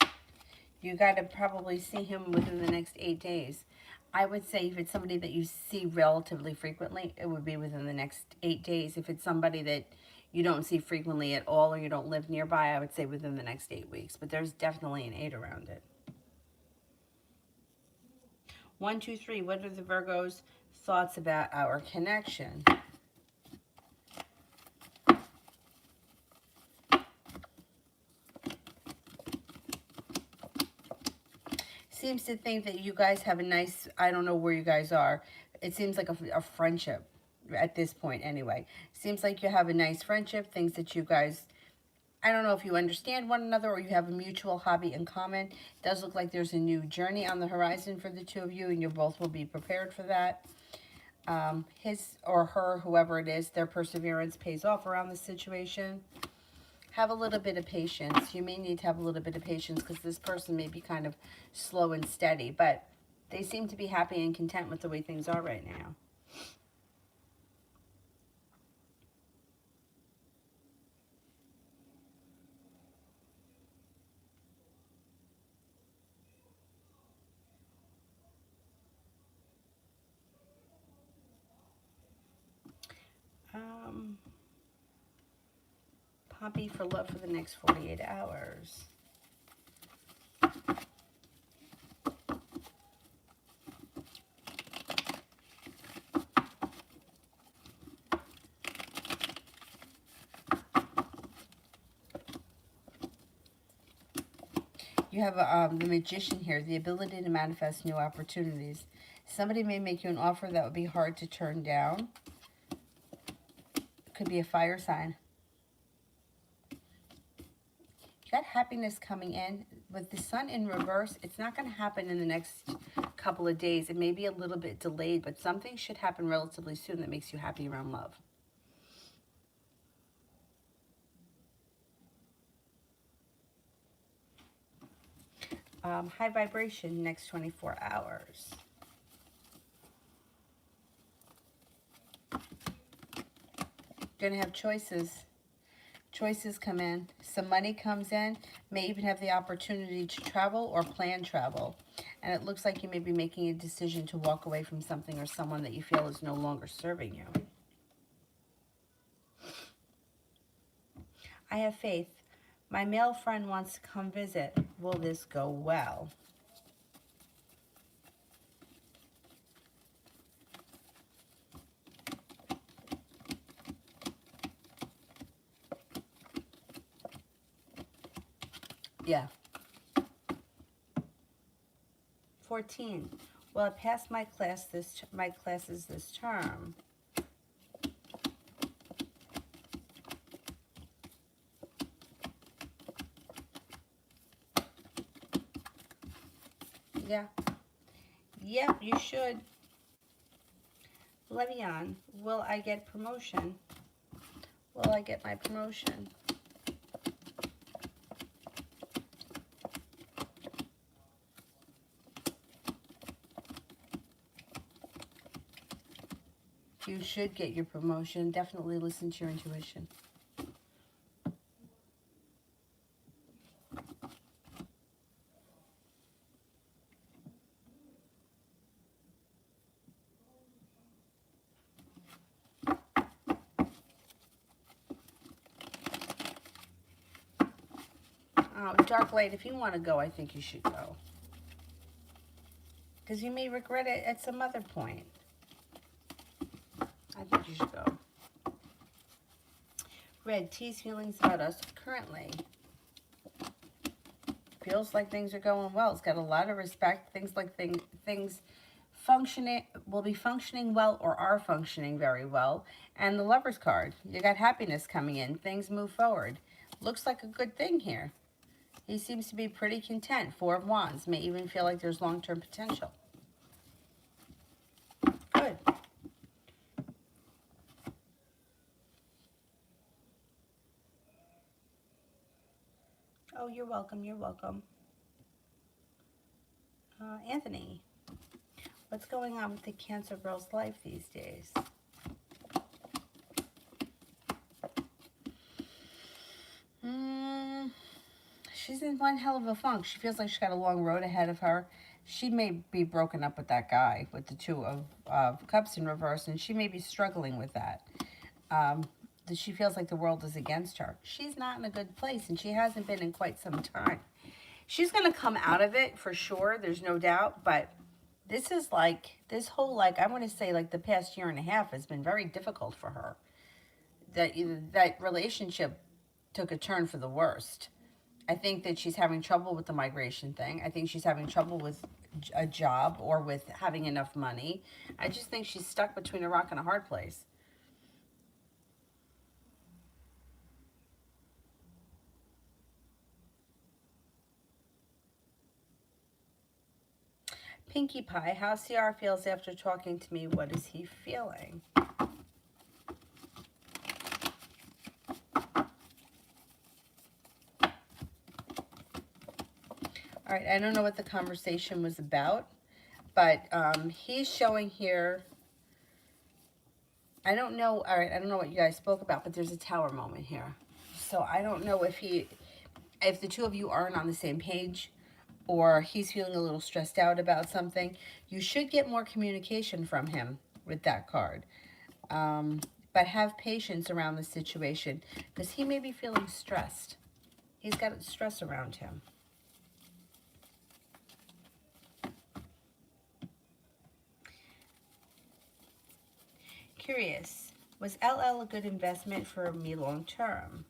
You got to probably see him within the next 8 days. I would say if it's somebody that you see relatively frequently, it would be within the next 8 days. If it's somebody that you don't see frequently at all, or you don't live nearby, I would say within the next 8 weeks. But there's definitely an 8 around it. 1, 2, 3. What are the Virgo's thoughts about our connection? Seems to think that you guys have a nice, I don't know where you guys are. It seems like a friendship at this point anyway. Seems like you have a nice friendship, things that you guys, I don't know if you understand one another or you have a mutual hobby in common. It does look like there's a new journey on the horizon for the two of you, and you both will be prepared for that. His or her, whoever it is, their perseverance pays off around the situation. Have a little bit of patience. You may need to have a little bit of patience because this person may be kind of slow and steady, but they seem to be happy and content with the way things are right now. Poppy for love for the next 48 hours. You have the Magician here, the ability to manifest new opportunities. Somebody may make you an offer that would be hard to turn down. It could be a fire sign. You got happiness coming in. With the sun in reverse, it's not going to happen in the next couple of days. It may be a little bit delayed, but something should happen relatively soon that makes you happy around love. High vibration next 24 hours. Going to have choices. Choices come in. Some money comes in. May even have the opportunity to travel or plan travel. And it looks like you may be making a decision to walk away from something or someone that you feel is no longer serving you. I have faith. My male friend wants to come visit. Will this go well? Yeah. 14. Well, I passed my classes this term. Yeah. Yep, you should. Levian, will I get promotion? Will I get my promotion? You should get your promotion. Definitely listen to your intuition. Dark light, if you want to go, I think you should go. Because you may regret it at some other point. I think you should go. Red, tease feelings about us currently. Feels like things are going well. It's got a lot of respect. Things like things functioning, will be functioning well or are functioning very well. And the Lover's card. You got happiness coming in. Things move forward. Looks like a good thing here. He seems to be pretty content. 4 of Wands. May even feel like there's long-term potential. Good. Oh, you're welcome. You're welcome. Anthony, what's going on with the Cancer girl's life these days? She's in one hell of a funk. She feels like she's got a long road ahead of her. She may be broken up with that guy with the 2 of Cups in reverse, and she may be struggling with that. She feels like the world is against her. She's not in a good place, and she hasn't been in quite some time. She's going to come out of it for sure. There's no doubt, but this is like, this whole, like, I want to say, like, the past year and a half has been very difficult for her. That relationship took a turn for the worst. I think that she's having trouble with the migration thing. I think she's having trouble with a job or with having enough money. I just think she's stuck between a rock and a hard place. Pinkie Pie, how CR feels after talking to me. What is he feeling? All right, I don't know what the conversation was about, but he's showing here, I don't know, all right, I don't know what you guys spoke about, but there's a tower moment here. So I don't know if the 2 of you aren't on the same page, or he's feeling a little stressed out about something. You should get more communication from him with that card. But have patience around the situation, because he may be feeling stressed. He's got stress around him. Curious, was LL a good investment for me long term?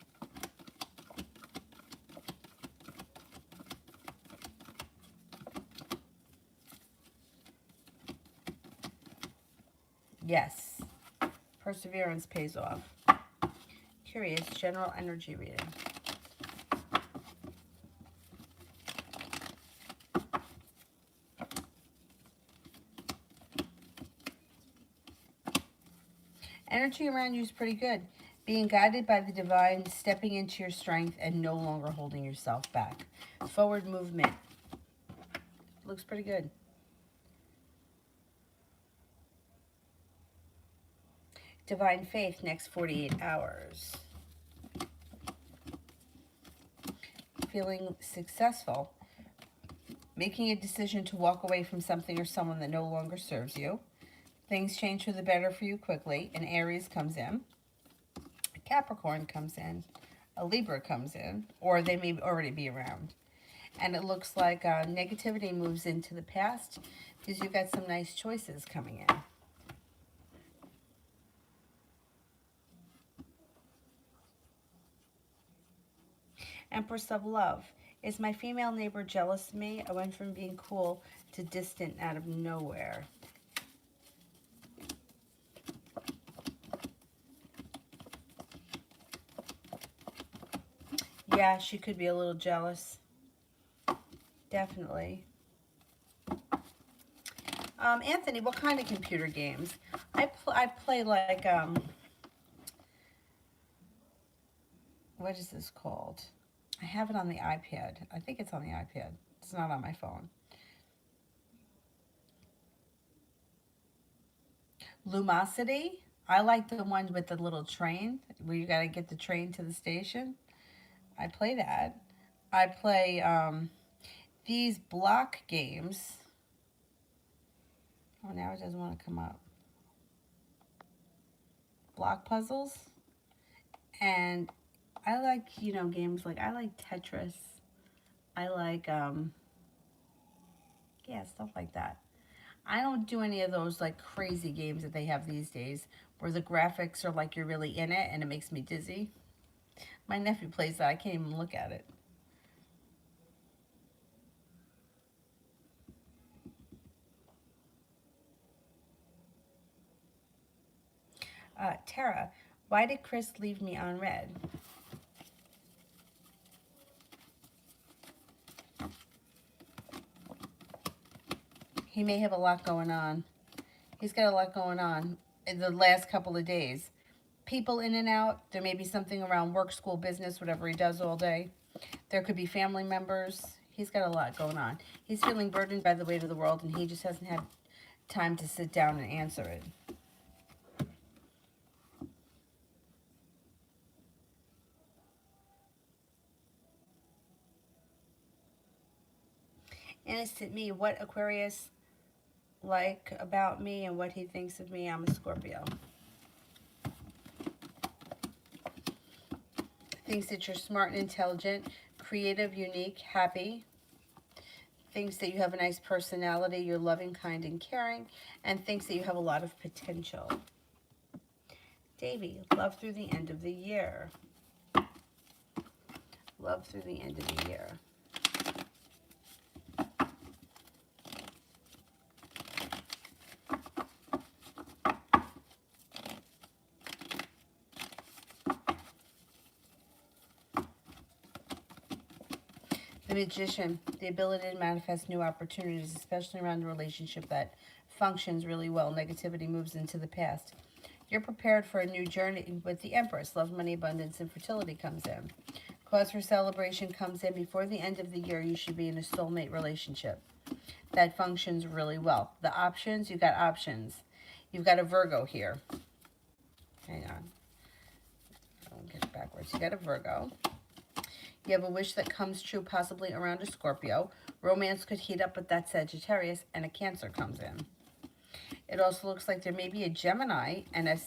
Yes. Perseverance pays off. Curious, general energy reading. Energy around you is pretty good. Being guided by the divine, stepping into your strength, and no longer holding yourself back. Forward movement. Looks pretty good. Divine faith, next 48 hours. Feeling successful. Making a decision to walk away from something or someone that no longer serves you. Things change for the better for you quickly. An Aries comes in. A Capricorn comes in. A Libra comes in. Or they may already be around. And it looks like negativity moves into the past because you've got some nice choices coming in. Empress of Love. Is my female neighbor jealous of me? I went from being cool to distant out of nowhere. Yeah, she could be a little jealous. Definitely. Anthony, what kind of computer games? I play like, what is this called? I have it on the iPad. I think it's on the iPad. It's not on my phone. Lumosity. I like the one with the little train where you got to get the train to the station. I play that. I play these block games. Oh, now it doesn't want to come up. Block puzzles. And I like, you know, games like, I like Tetris. I like, yeah, stuff like that. I don't do any of those like crazy games that they have these days where the graphics are like you're really in it and it makes me dizzy. My nephew plays that. I can't even look at it. Tara, why did Chris leave me on red? He may have a lot going on. He's got a lot going on in the last couple of days. People in and out. There may be something around work, school, business, whatever he does all day. There could be family members. He's got a lot going on. He's feeling burdened by the weight of the world, and he just hasn't had time to sit down and answer it. Innocent me. What Aquarius like about me and what he thinks of me? I'm a Scorpio. Thinks that you're smart and intelligent, creative, unique, happy. Thinks that you have a nice personality, you're loving, kind, and caring, and thinks that you have a lot of potential. Davy, love through the end of the year. Love through the end of the year. The Magician, the ability to manifest new opportunities, especially around a relationship that functions really well. Negativity moves into the past. You're prepared for a new journey with the Empress. Love, money, abundance, and fertility comes in. Cause for celebration comes in. Before the end of the year, you should be in a soulmate relationship that functions really well. The options, you've got options. You've got a Virgo here. Hang on. I'll get it backwards. You got a Virgo. You have a wish that comes true, possibly around a Scorpio. Romance could heat up with that Sagittarius, and a Cancer comes in. It also looks like there may be a Gemini and a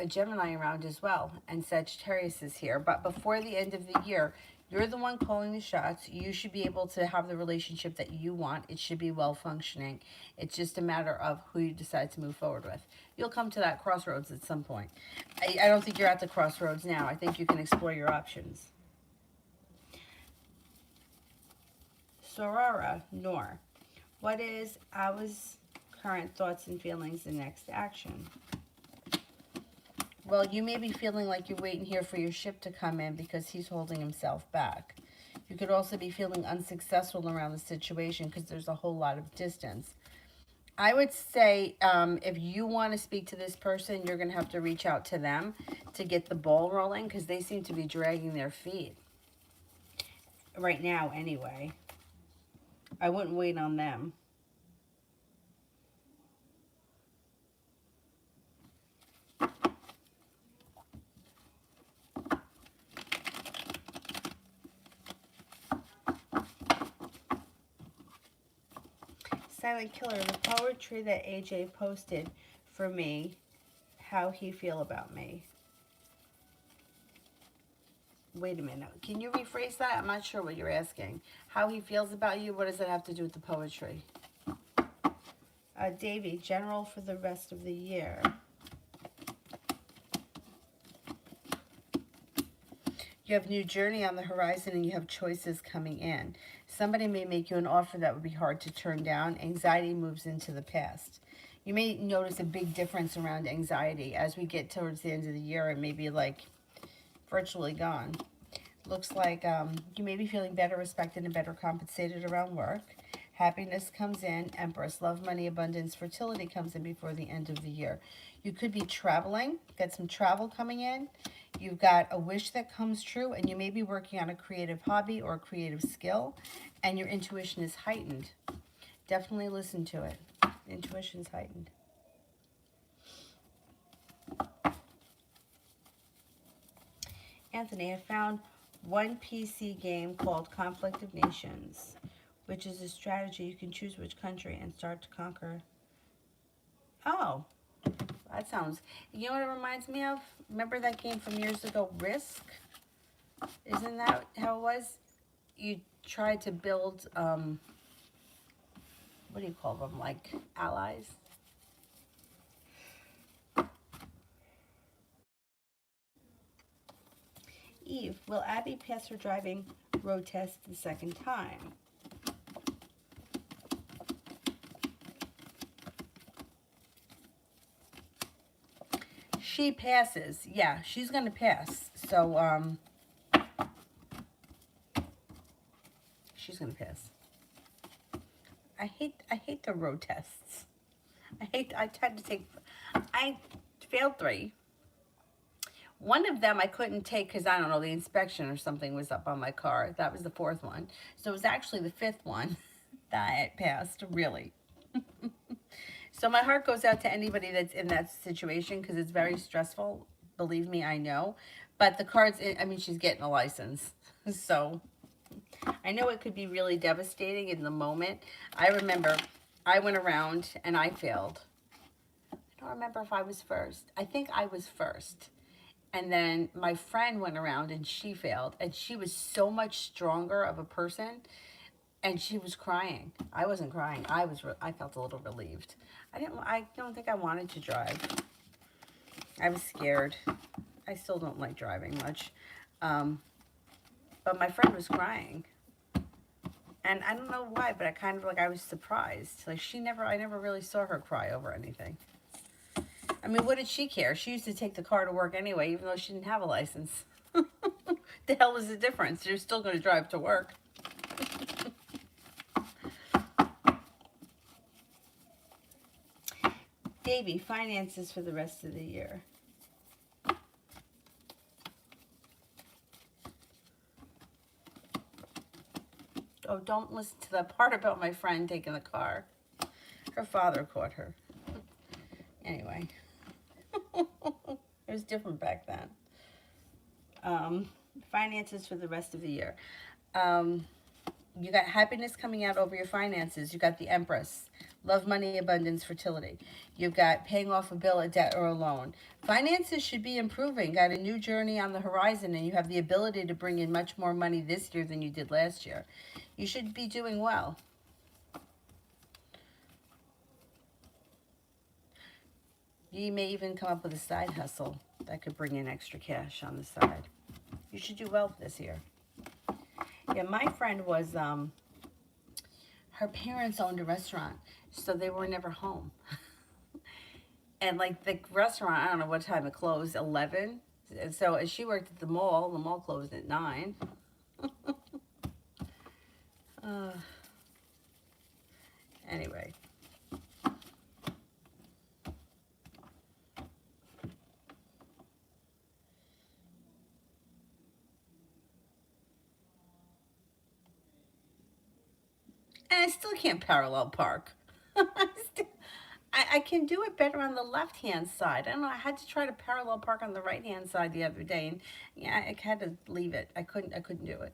Gemini around as well, and Sagittarius is here. But before the end of the year, you're the one calling the shots. You should be able to have the relationship that you want. It should be well functioning. It's just a matter of who you decide to move forward with. You'll come to that crossroads at some point. I don't think you're at the crossroads now. I think you can explore your options. Sorara, Nor. What is ours current thoughts and feelings and next action? Well, you may be feeling like you're waiting here for your ship to come in because he's holding himself back. You could also be feeling unsuccessful around the situation because there's a whole lot of distance. I would say if you want to speak to this person, you're going to have to reach out to them to get the ball rolling because they seem to be dragging their feet right now anyway. I wouldn't wait on them. Silent Killer, the poetry that AJ posted for me, how he feel about me. Wait a minute. Can you rephrase that? I'm not sure what you're asking. How he feels about you? What does that have to do with the poetry? Davy, general for the rest of the year. You have a new journey on the horizon and you have choices coming in. Somebody may make you an offer that would be hard to turn down. Anxiety moves into the past. You may notice a big difference around anxiety as we get towards the end of the year. It may be like virtually gone. Looks like you may be feeling better respected and better compensated around work. Happiness comes in. Empress, love, money, abundance, fertility comes in before the end of the year. You could be traveling, get some travel coming in. You've got a wish that comes true, and you may be working on a creative hobby or a creative skill, and your intuition is heightened. Definitely listen to it. Intuition's heightened. Anthony, I found one PC game called Conflict of Nations, which is a strategy. You can choose which country and start to conquer. Oh, that sounds... You know what it reminds me of? Remember that game from years ago, Risk? Isn't that how it was? You tried to build, what do you call them, like allies? Eve, will Abby pass her driving road test the second time? She passes. Yeah, she's going to pass. So, she's going to pass. I hate the road tests. I tried to take, I failed 3. One of them I couldn't take because, I don't know, the inspection or something was up on my car. That was the 4th one. So it was actually the 5th one that I passed, really. So my heart goes out to anybody that's in that situation because it's very stressful. Believe me, I know. But the car's in, I mean, she's getting a license. So I know it could be really devastating in the moment. I remember I went around and I failed. I don't remember if I was first. I think I was first. And then my friend went around and she failed. And she was so much stronger of a person. And she was crying. I wasn't crying. I felt a little relieved. I don't think I wanted to drive. I was scared. I still don't like driving much. But my friend was crying. And I don't know why, but I was surprised. Like I never really saw her cry over anything. I mean, what did she care? She used to take the car to work anyway, even though she didn't have a license. The hell is the difference? You're still going to drive to work. Davey, finances for the rest of the year. Oh, don't listen to that part about my friend taking the car. Her father caught her. Anyway. It was different back then. Finances for the rest of the year. You got happiness coming out over your finances. You got the Empress. Love, money, abundance, fertility. You've got paying off a bill, a debt, or a loan. Finances should be improving. Got a new journey on the horizon, and you have the ability to bring in much more money this year than you did last year. You should be doing well. You may even come up with a side hustle that could bring in extra cash on the side. You should do well this year. Yeah, my friend was, her parents owned a restaurant, so they were never home. And like the restaurant, I don't know what time it closed, 11. And so as she worked at the mall closed at 9. Anyway. I still can't parallel park. I, still, I can do it better on the left-hand side. I don't know. I had to try to parallel park on the right-hand side the other day, and yeah, I had to leave it. I couldn't do it.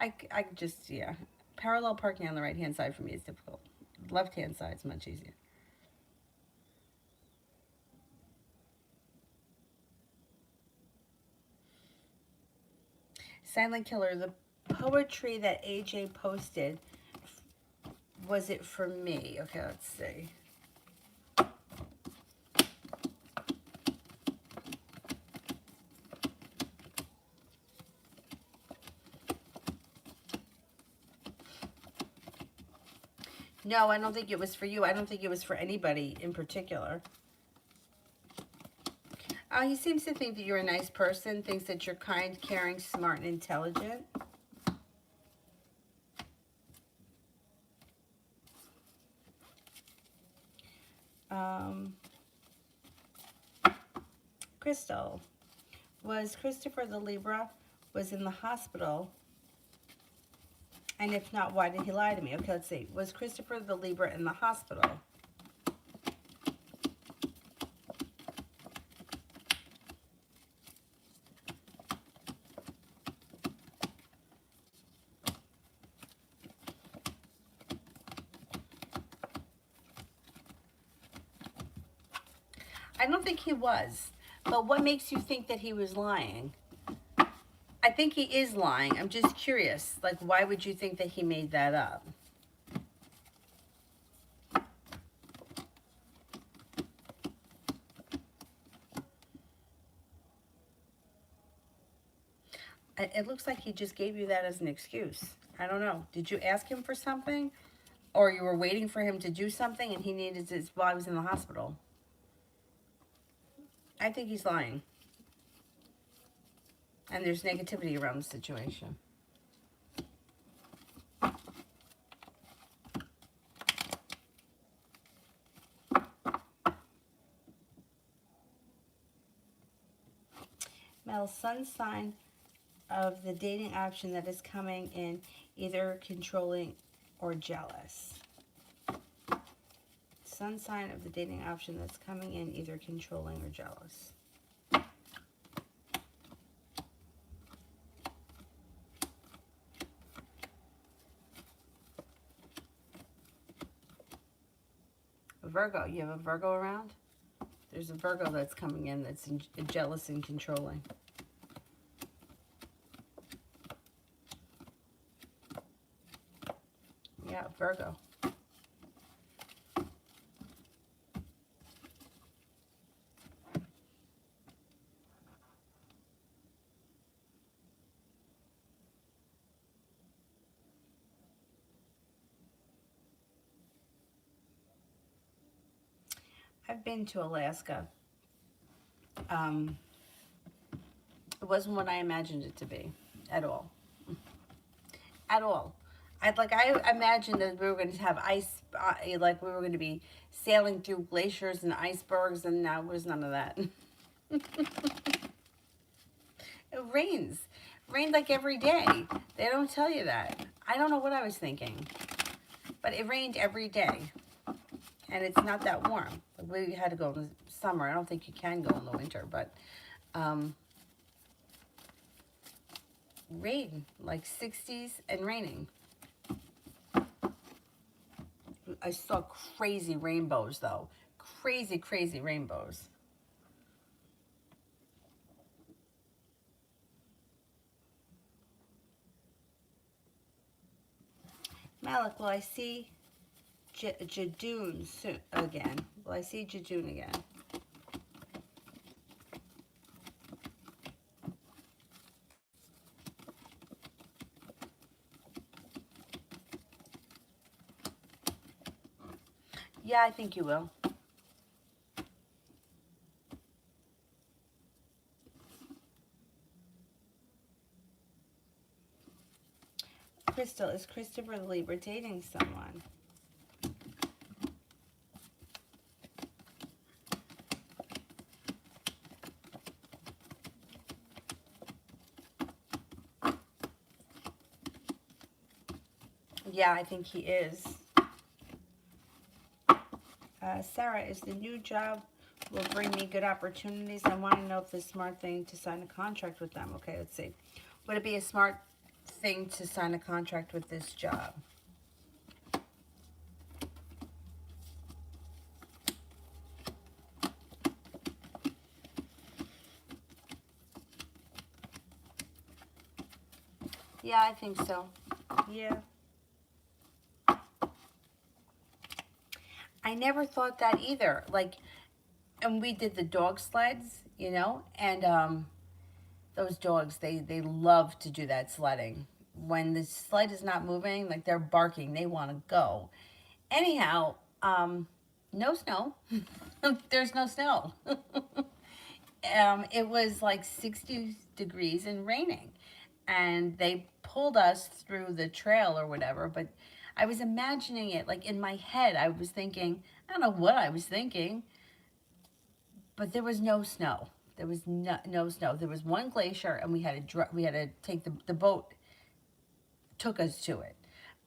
I just, yeah. Parallel parking on the right-hand side for me is difficult. Left-hand side is much easier. Silent Killer, the poetry that AJ posted, was it for me? Okay, let's see. No, I don't think it was for you. I don't think it was for anybody in particular. He seems to think that you're a nice person, thinks that you're kind, caring, smart, and intelligent. Crystal, was Christopher the Libra was in the hospital? And if not, why did he lie to me? Okay, let's see. Was Christopher the Libra in the hospital? I don't think he was. But what makes you think that he was lying? I think he is lying. I'm just curious. Like, why would you think that he made that up? It looks like he just gave you that as an excuse. I don't know. Did you ask him for something? Or you were waiting for him to do something and he needed it while he was in the hospital? I think he's lying. And there's negativity around the situation. Mel, sun sign of the dating option that is coming in, either controlling or jealous. Sun sign of the dating option that's coming in, either controlling or jealous. Virgo, you have a Virgo around? There's a Virgo that's coming in that's jealous and controlling. Yeah, Virgo. I've been to Alaska. It wasn't what I imagined it to be at all. At all. I imagined that we were going to have ice, like we were going to be sailing through glaciers and icebergs, and now there's none of that. It rains. Rained like every day. They don't tell you that. I don't know what I was thinking. But it rained every day. And it's not that warm. We had to go in the summer. I don't think you can go in the winter, but rain, like 60s and raining. I saw crazy rainbows, though. Crazy, crazy rainbows. Malik, will I see Jadoon soon again? Will I see Jadoon again? Yeah, I think you will. Crystal, is Christopher the Libra dating someone? Yeah, I think he is. Sarah, is the new job will bring me good opportunities? I want to know if the smart thing to sign a contract with them. Okay, let's see. Would it be a smart thing to sign a contract with this job? Yeah, I think so. Yeah. I never thought that either. Like, and we did the dog sleds, you know, and those dogs, they love to do that sledding. When the sled is not moving, like they're barking, they want to go. Anyhow, no snow. There's no snow. It was like 60 degrees and raining. And they pulled us through the trail or whatever, but I was imagining it like in my head. I was thinking, I don't know what I was thinking, but there was no snow. There was no snow. There was one glacier, and we had to take the boat took us to it,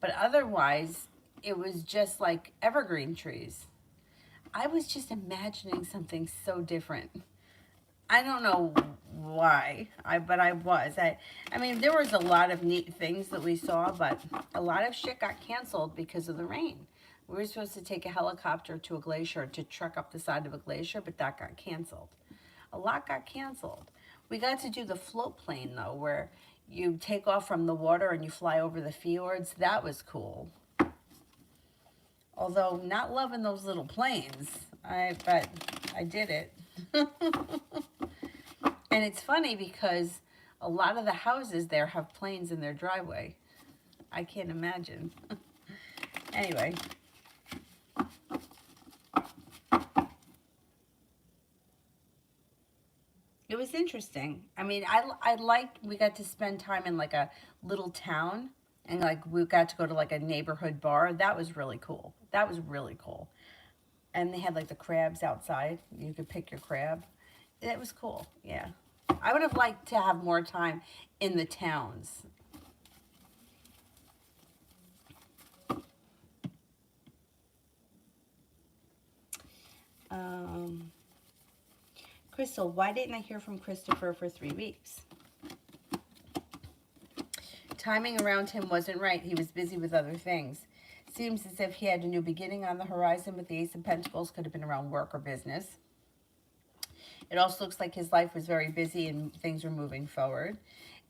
but otherwise it was just like evergreen trees. I was just imagining something so different. I don't know why, but I was. I mean, there was a lot of neat things that we saw, but a lot of shit got canceled because of the rain. We were supposed to take a helicopter to a glacier to trek up the side of a glacier, but that got canceled. A lot got canceled. We got to do the float plane, though, where you take off from the water and you fly over the fjords. That was cool. Although, not loving those little planes, but I did it. And it's funny because a lot of the houses there have planes in their driveway. I can't imagine. Anyway. It was interesting. I mean, I like, we got to spend time in like a little town, and like we got to go to like a neighborhood bar. That was really cool. That was really cool. And they had like the crabs outside. You could pick your crab. It was cool. Yeah. I would have liked to have more time in the towns. Crystal, why didn't I hear from Christopher for 3 weeks? Timing around him wasn't right. He was busy with other things. Seems as if he had a new beginning on the horizon with the Ace of Pentacles. Could have been around work or business. It also looks like his life was very busy and things were moving forward.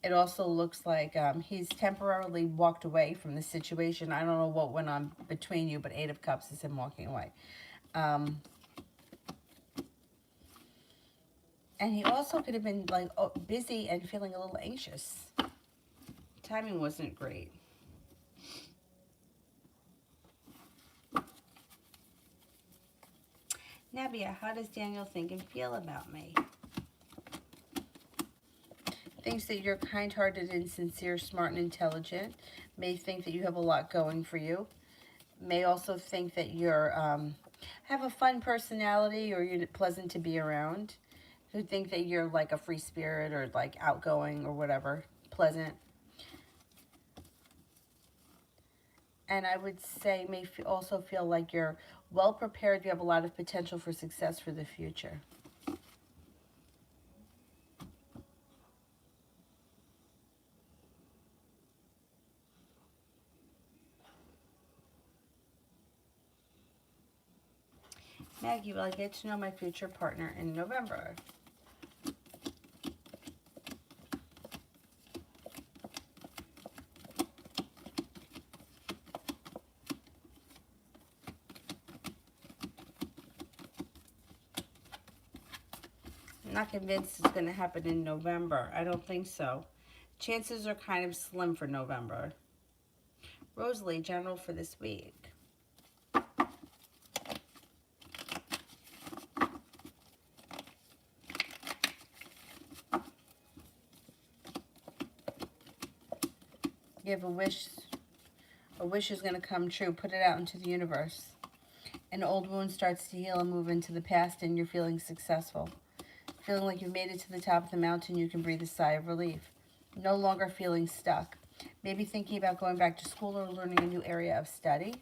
It also looks like he's temporarily walked away from the situation. I don't know what went on between you, but 8 of Cups is him walking away. And he also could have been like busy and feeling a little anxious. Timing wasn't great. Nabia, how does Daniel think and feel about me? Thinks that you're kind-hearted and sincere, smart and intelligent. May think that you have a lot going for you. May also think that you're have a fun personality, or you're pleasant to be around. Who think that you're like a free spirit or like outgoing or whatever, pleasant. And I would say may also feel like you're well prepared. You have a lot of potential for success for the future. Maggie, will I get to know my future partner in November? I'm not convinced it's going to happen in November. I don't think so. Chances are kind of slim for November. Rosalie, general for this week. You have a wish. A wish is going to come true. Put it out into the universe. An old wound starts to heal and move into the past, and you're feeling successful. Feeling like you've made it to the top of the mountain, you can breathe a sigh of relief. No longer feeling stuck. Maybe thinking about going back to school or learning a new area of study.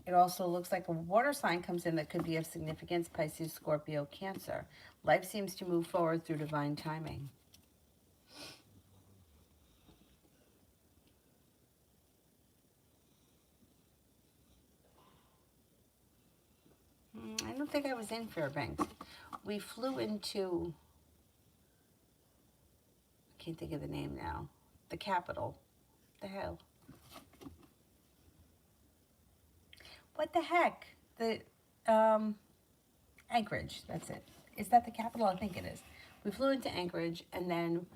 It also looks like a water sign comes in that could be of significance: Pisces, Scorpio, Cancer. Life seems to move forward through divine timing. I don't think I was in Fairbanks. We flew into, I can't think of the name now, the capital. The hell? What the heck? The Anchorage, that's it. Is that the capital? I think it is. We flew into Anchorage, and then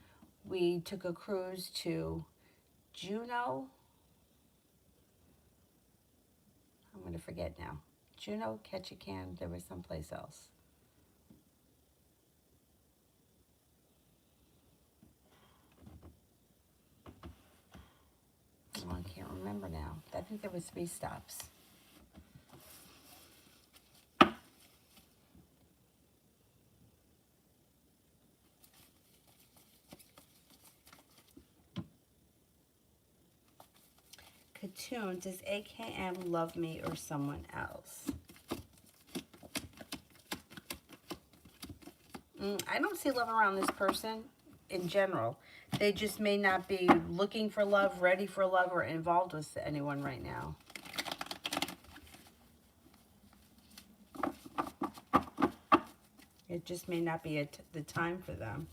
we took a cruise to Juneau. I'm going to forget now. Juneau, Ketchikan, there was someplace else. Oh, I can't remember now. I think there was 3 stops. Katoon, does AKM love me or someone else? I don't see love around this person in general. They just may not be looking for love, ready for love, or involved with anyone right now. It just may not be the time for them.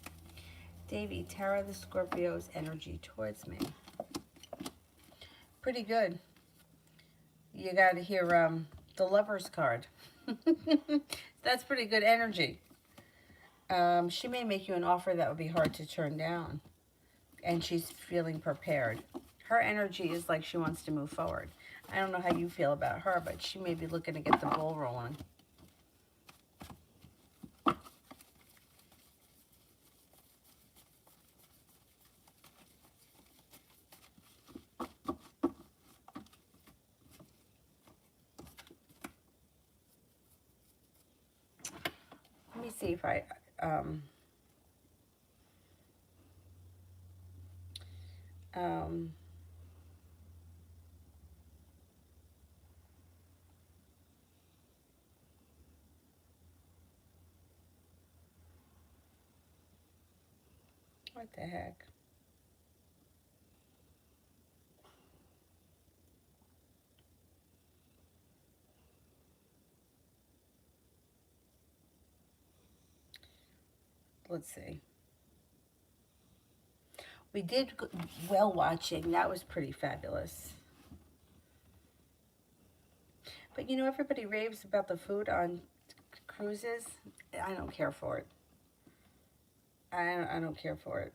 Davey, Tara the Scorpio's energy towards me. Pretty good. You got to hear the Lover's card. That's pretty good energy. She may make you an offer that would be hard to turn down. And she's feeling prepared. Her energy is like she wants to move forward. I don't know how you feel about her, but she may be looking to get the ball rolling. Let me see if I... what the heck? Let's see. We did whale watching. That was pretty fabulous. But you know, everybody raves about the food on cruises. I don't care for it. I don't care for it.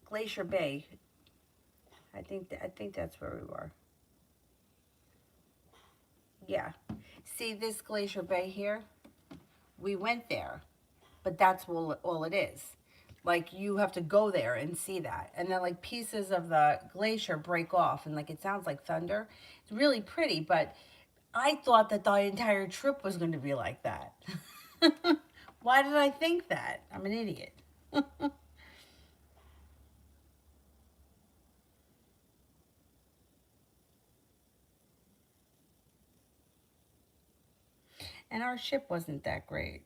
Glacier Bay. I think that's where we were. Yeah. See this Glacier Bay here? We went there, but that's all it is. Like, you have to go there and see that. And then, like, pieces of the glacier break off, and, like, it sounds like thunder. It's really pretty, but I thought that the entire trip was going to be like that. Why did I think that? I'm an idiot. And our ship wasn't that great.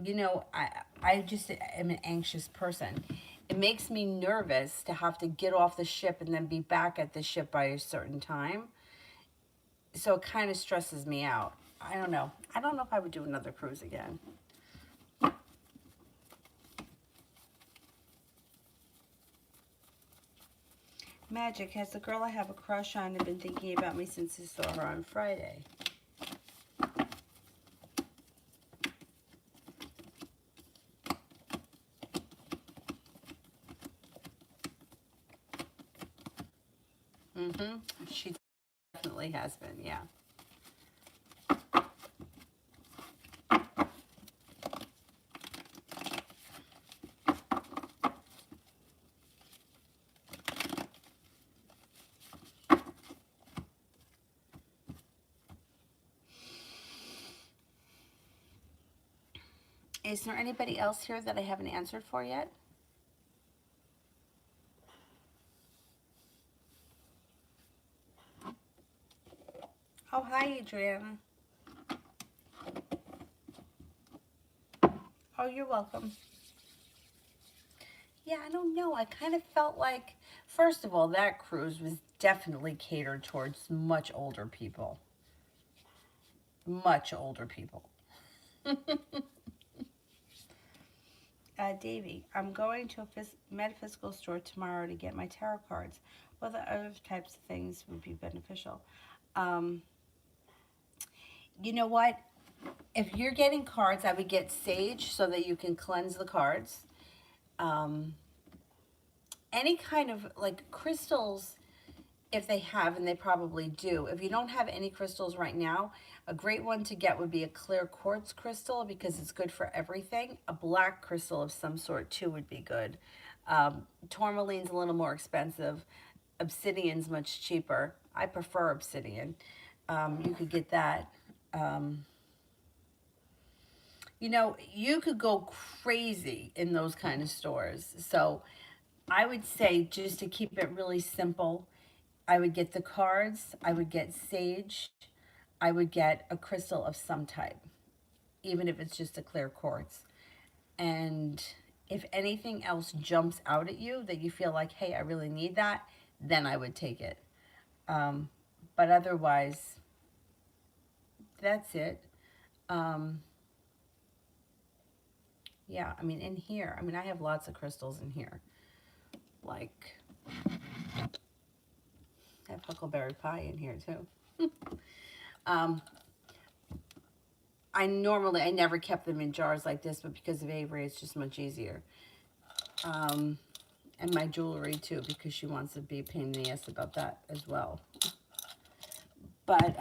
You know, I just am an anxious person. It makes me nervous to have to get off the ship and then be back at the ship by a certain time. So it kind of stresses me out. I don't know. I don't know if I would do another cruise again. Magic, has the girl I have a crush on been thinking about me since I saw her on Friday? She definitely has been, yeah. Is there anybody else here that I haven't answered for yet? Hi, Adriana. Oh, you're welcome. Yeah, I don't know. I kind of felt like, first of all, that cruise was definitely catered towards much older people. Much older people. Davy, I'm going to a metaphysical store tomorrow to get my tarot cards. Whether other types of things would be beneficial. Um, you know what? If you're getting cards, I would get sage so that you can cleanse the cards. Um, any kind of like crystals, if they have, and they probably do. If you don't have any crystals right now, a great one to get would be a clear quartz crystal because it's good for everything. A black crystal of some sort too would be good. Tourmaline's a little more expensive. Obsidian's much cheaper. I prefer obsidian. You could get that. Um, you know, you could go crazy in those kind of stores. So I would say, just to keep it really simple, I would get the cards, I would get sage, I would get a crystal of some type, even if it's just a clear quartz. And if anything else jumps out at you that you feel like, hey, I really need that, then I would take it. Um, but otherwise, that's it. Um, yeah, I mean, in here, I mean, I have lots of crystals in here. Like, I have huckleberry pie in here too. um, I never kept them in jars like this, but because of Avery, it's just much easier. Um, and my jewelry too, because she wants to be a pain in the ass about that as well. But,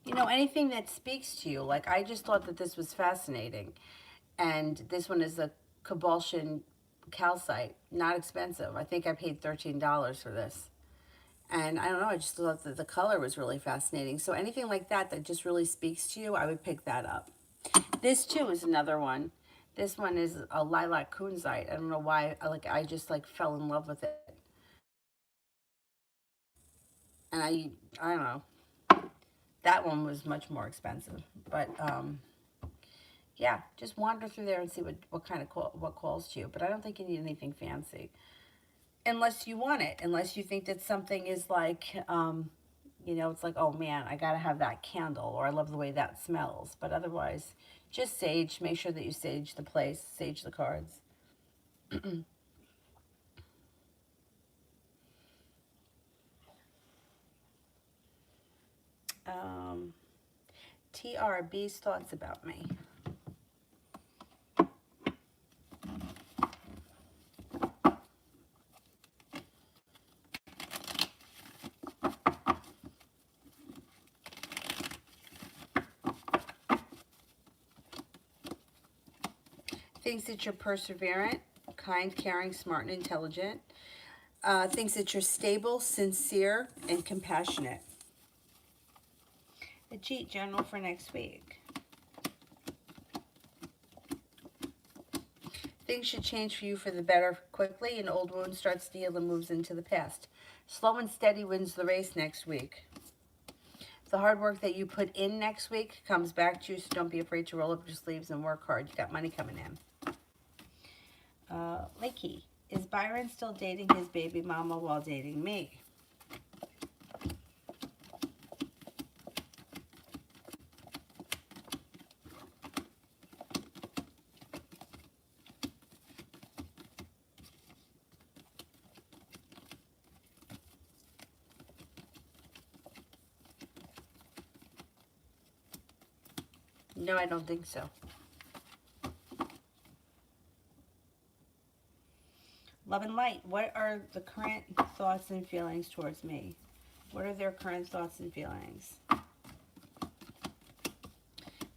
you know, anything that speaks to you, like I just thought that this was fascinating. And this one is a Cabotian calcite, not expensive. I think I paid $13 for this. And I don't know, I just thought that the color was really fascinating. So anything like that that just really speaks to you, I would pick that up. This too is another one. This one is a Lilac Kunzite. I don't know why, I just like fell in love with it. And I don't know. That one was much more expensive. But yeah, just wander through there and see what kind of what calls to you. But I don't think you need anything fancy. Unless you want it. Unless you think that something is like, you know, it's like, oh man, I gotta have that candle, or I love the way that smells. But otherwise, just sage. Make sure that you sage the place, sage the cards. um, TRB's thoughts about me. Thinks that you're perseverant, kind, caring, smart, and intelligent. Thinks that you're stable, sincere, and compassionate. The cheat general for next week. Things should change for you for the better quickly. An old wound starts to heal and moves into the past. Slow and steady wins the race next week. The hard work that you put in next week comes back to you, so don't be afraid to roll up your sleeves and work hard. You got money coming in. Lakey, is Byron still dating his baby mama while dating me? No, I don't think so. Love and light, what are the current thoughts and feelings towards me? What are their current thoughts and feelings?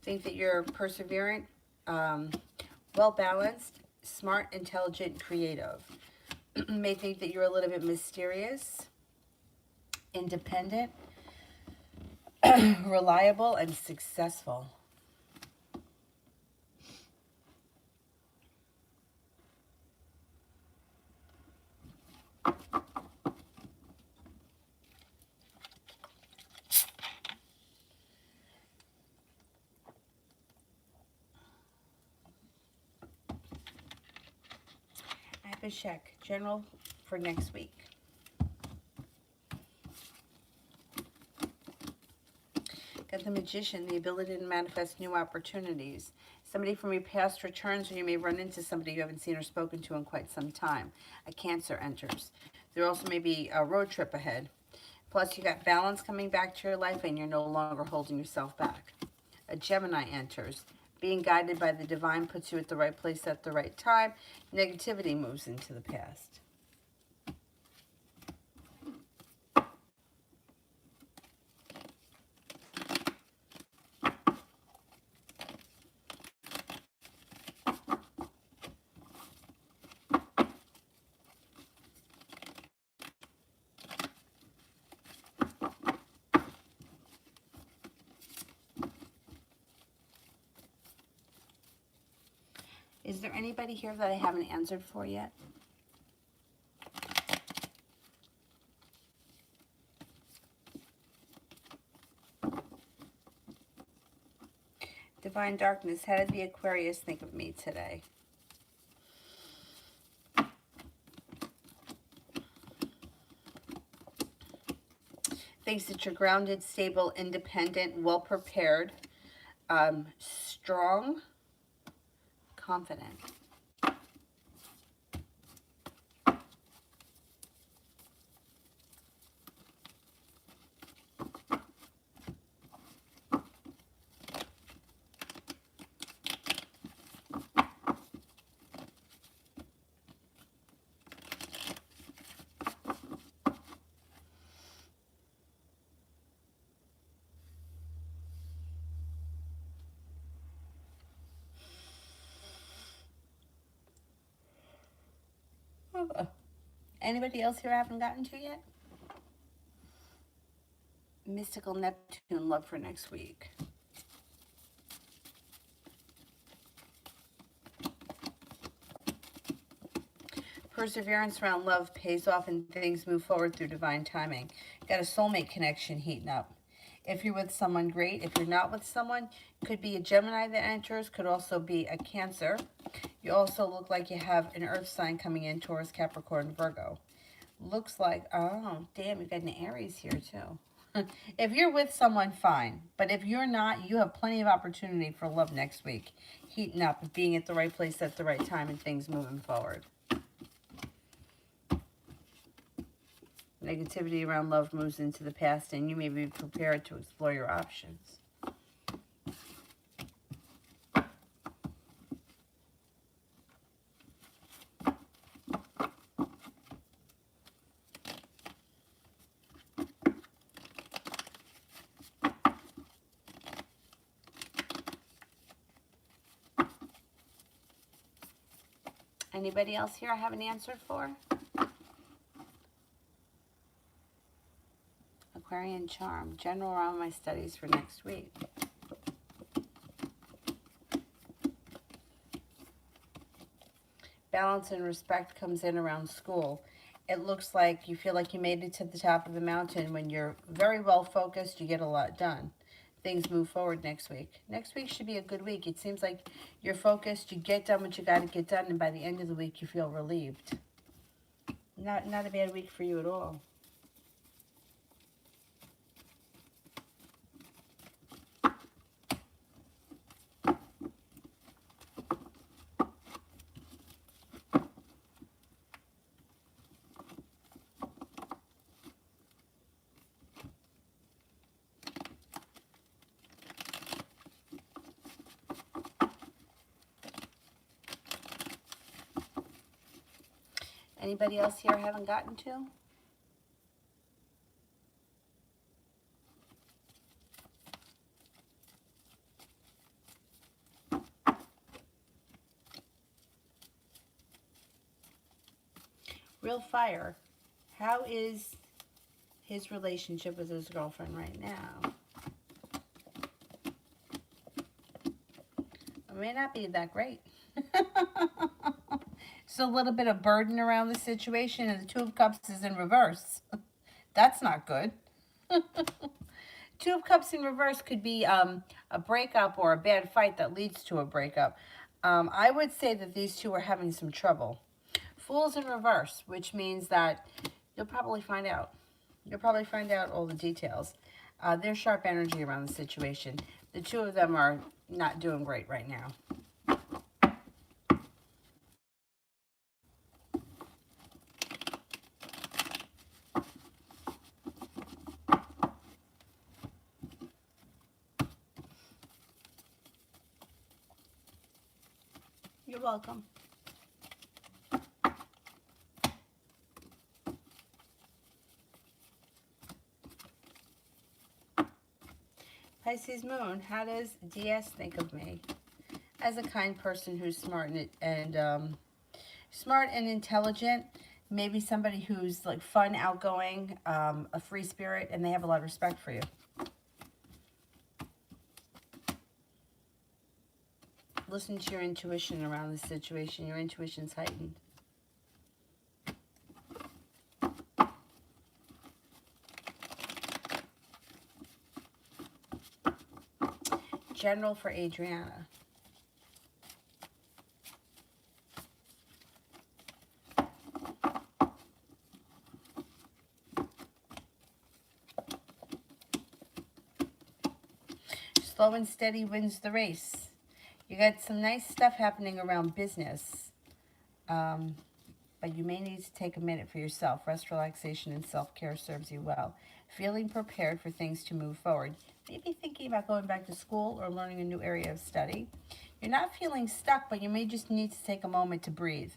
Think that you're perseverant, well balanced, smart, intelligent, creative. May think that you're a little bit mysterious, independent, reliable, and successful. Let's check. General for next week. Got the Magician, the ability to manifest new opportunities. Somebody from your past returns, or you may run into somebody you haven't seen or spoken to in quite some time. A Cancer enters. There also may be a road trip ahead. Plus, you got balance coming back to your life, and you're no longer holding yourself back. A Gemini enters. Being guided by the divine puts you at the right place at the right time. Negativity moves into the past. Is there anybody here that I haven't answered for yet? Divine Darkness, how did the Aquarius think of me today? Thinks that you're grounded, stable, independent, well-prepared, strong, confident. Anybody else here I haven't gotten to yet? Mystical Neptune, love for next week. Perseverance around love pays off and things move forward through divine timing. Got a soulmate connection heating up. If you're with someone, great. If you're not with someone, could be a Gemini that enters, could also be a Cancer. You also look like you have an earth sign coming in, Taurus, Capricorn, Virgo. Looks like, oh, damn, you got an Aries here too. If you're with someone, fine. But if you're not, you have plenty of opportunity for love next week. Heating up, being at the right place at the right time, and things moving forward. Negativity around love moves into the past, and you may be prepared to explore your options. Anybody else here I haven't answered for? Aquarian Charm, general around my studies for next week. Balance and respect comes in around school. It looks like you feel like you made it to the top of the mountain. When you're very well focused, you get a lot done. Things move forward next week. Next week should be a good week. It seems like you're focused, you get done what you got to get done, and by the end of the week, you feel relieved. Not a bad week for you at all. Anybody else here I haven't gotten to? Real Fire. How is his relationship with his girlfriend right now? It may not be that great. So a little bit of burden around the situation, and the Two of Cups is in reverse. That's not good. Two of Cups in reverse could be a breakup or a bad fight that leads to a breakup. I would say that these two are having some trouble. Fool's in reverse, which means that you'll probably find out. You'll probably find out all the details. There's sharp energy around the situation. The two of them are not doing great right now. You're welcome. Pisces moon, how does DS think of me? As a kind person who's smart and intelligent, maybe somebody who's like fun, outgoing, a free spirit, and they have a lot of respect for you. Listen to your intuition around this situation. Your intuition's heightened. General for Adriana. Slow and steady wins the race. You got some nice stuff happening around business. But you may need to take a minute for yourself. Rest, relaxation, and self-care serves you well. Feeling prepared for things to move forward. Maybe thinking about going back to school or learning a new area of study. You're not feeling stuck, but you may just need to take a moment to breathe.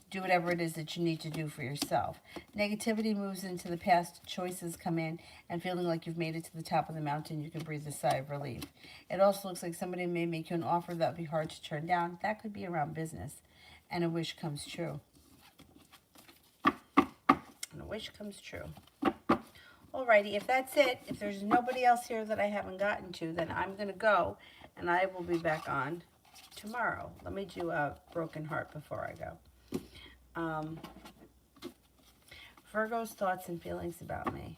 Do whatever it is that you need to do for yourself. Negativity moves into the past, choices come in, and feeling like you've made it to the top of the mountain, you can breathe a sigh of relief. It also looks like somebody may make you an offer that would be hard to turn down. That could be around business. And a wish comes true. And a wish comes true. Alrighty, if that's it, if there's nobody else here that I haven't gotten to, then I'm going to go, and I will be back on tomorrow. Let me do a broken heart before I go. Virgo's thoughts and feelings about me.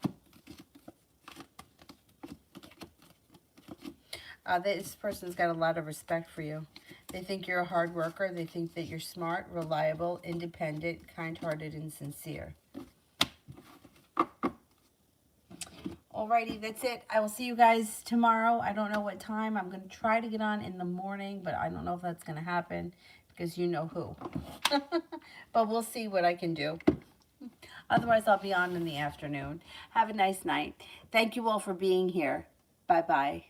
This person's got a lot of respect for you. They think you're a hard worker. They think that you're smart, reliable, independent, kind-hearted, and sincere. Alrighty, that's it. I will see you guys tomorrow. I don't know what time. I'm going to try to get on in the morning, but I don't know if that's going to happen because you know who. But we'll see what I can do. Otherwise, I'll be on in the afternoon. Have a nice night. Thank you all for being here. Bye-bye.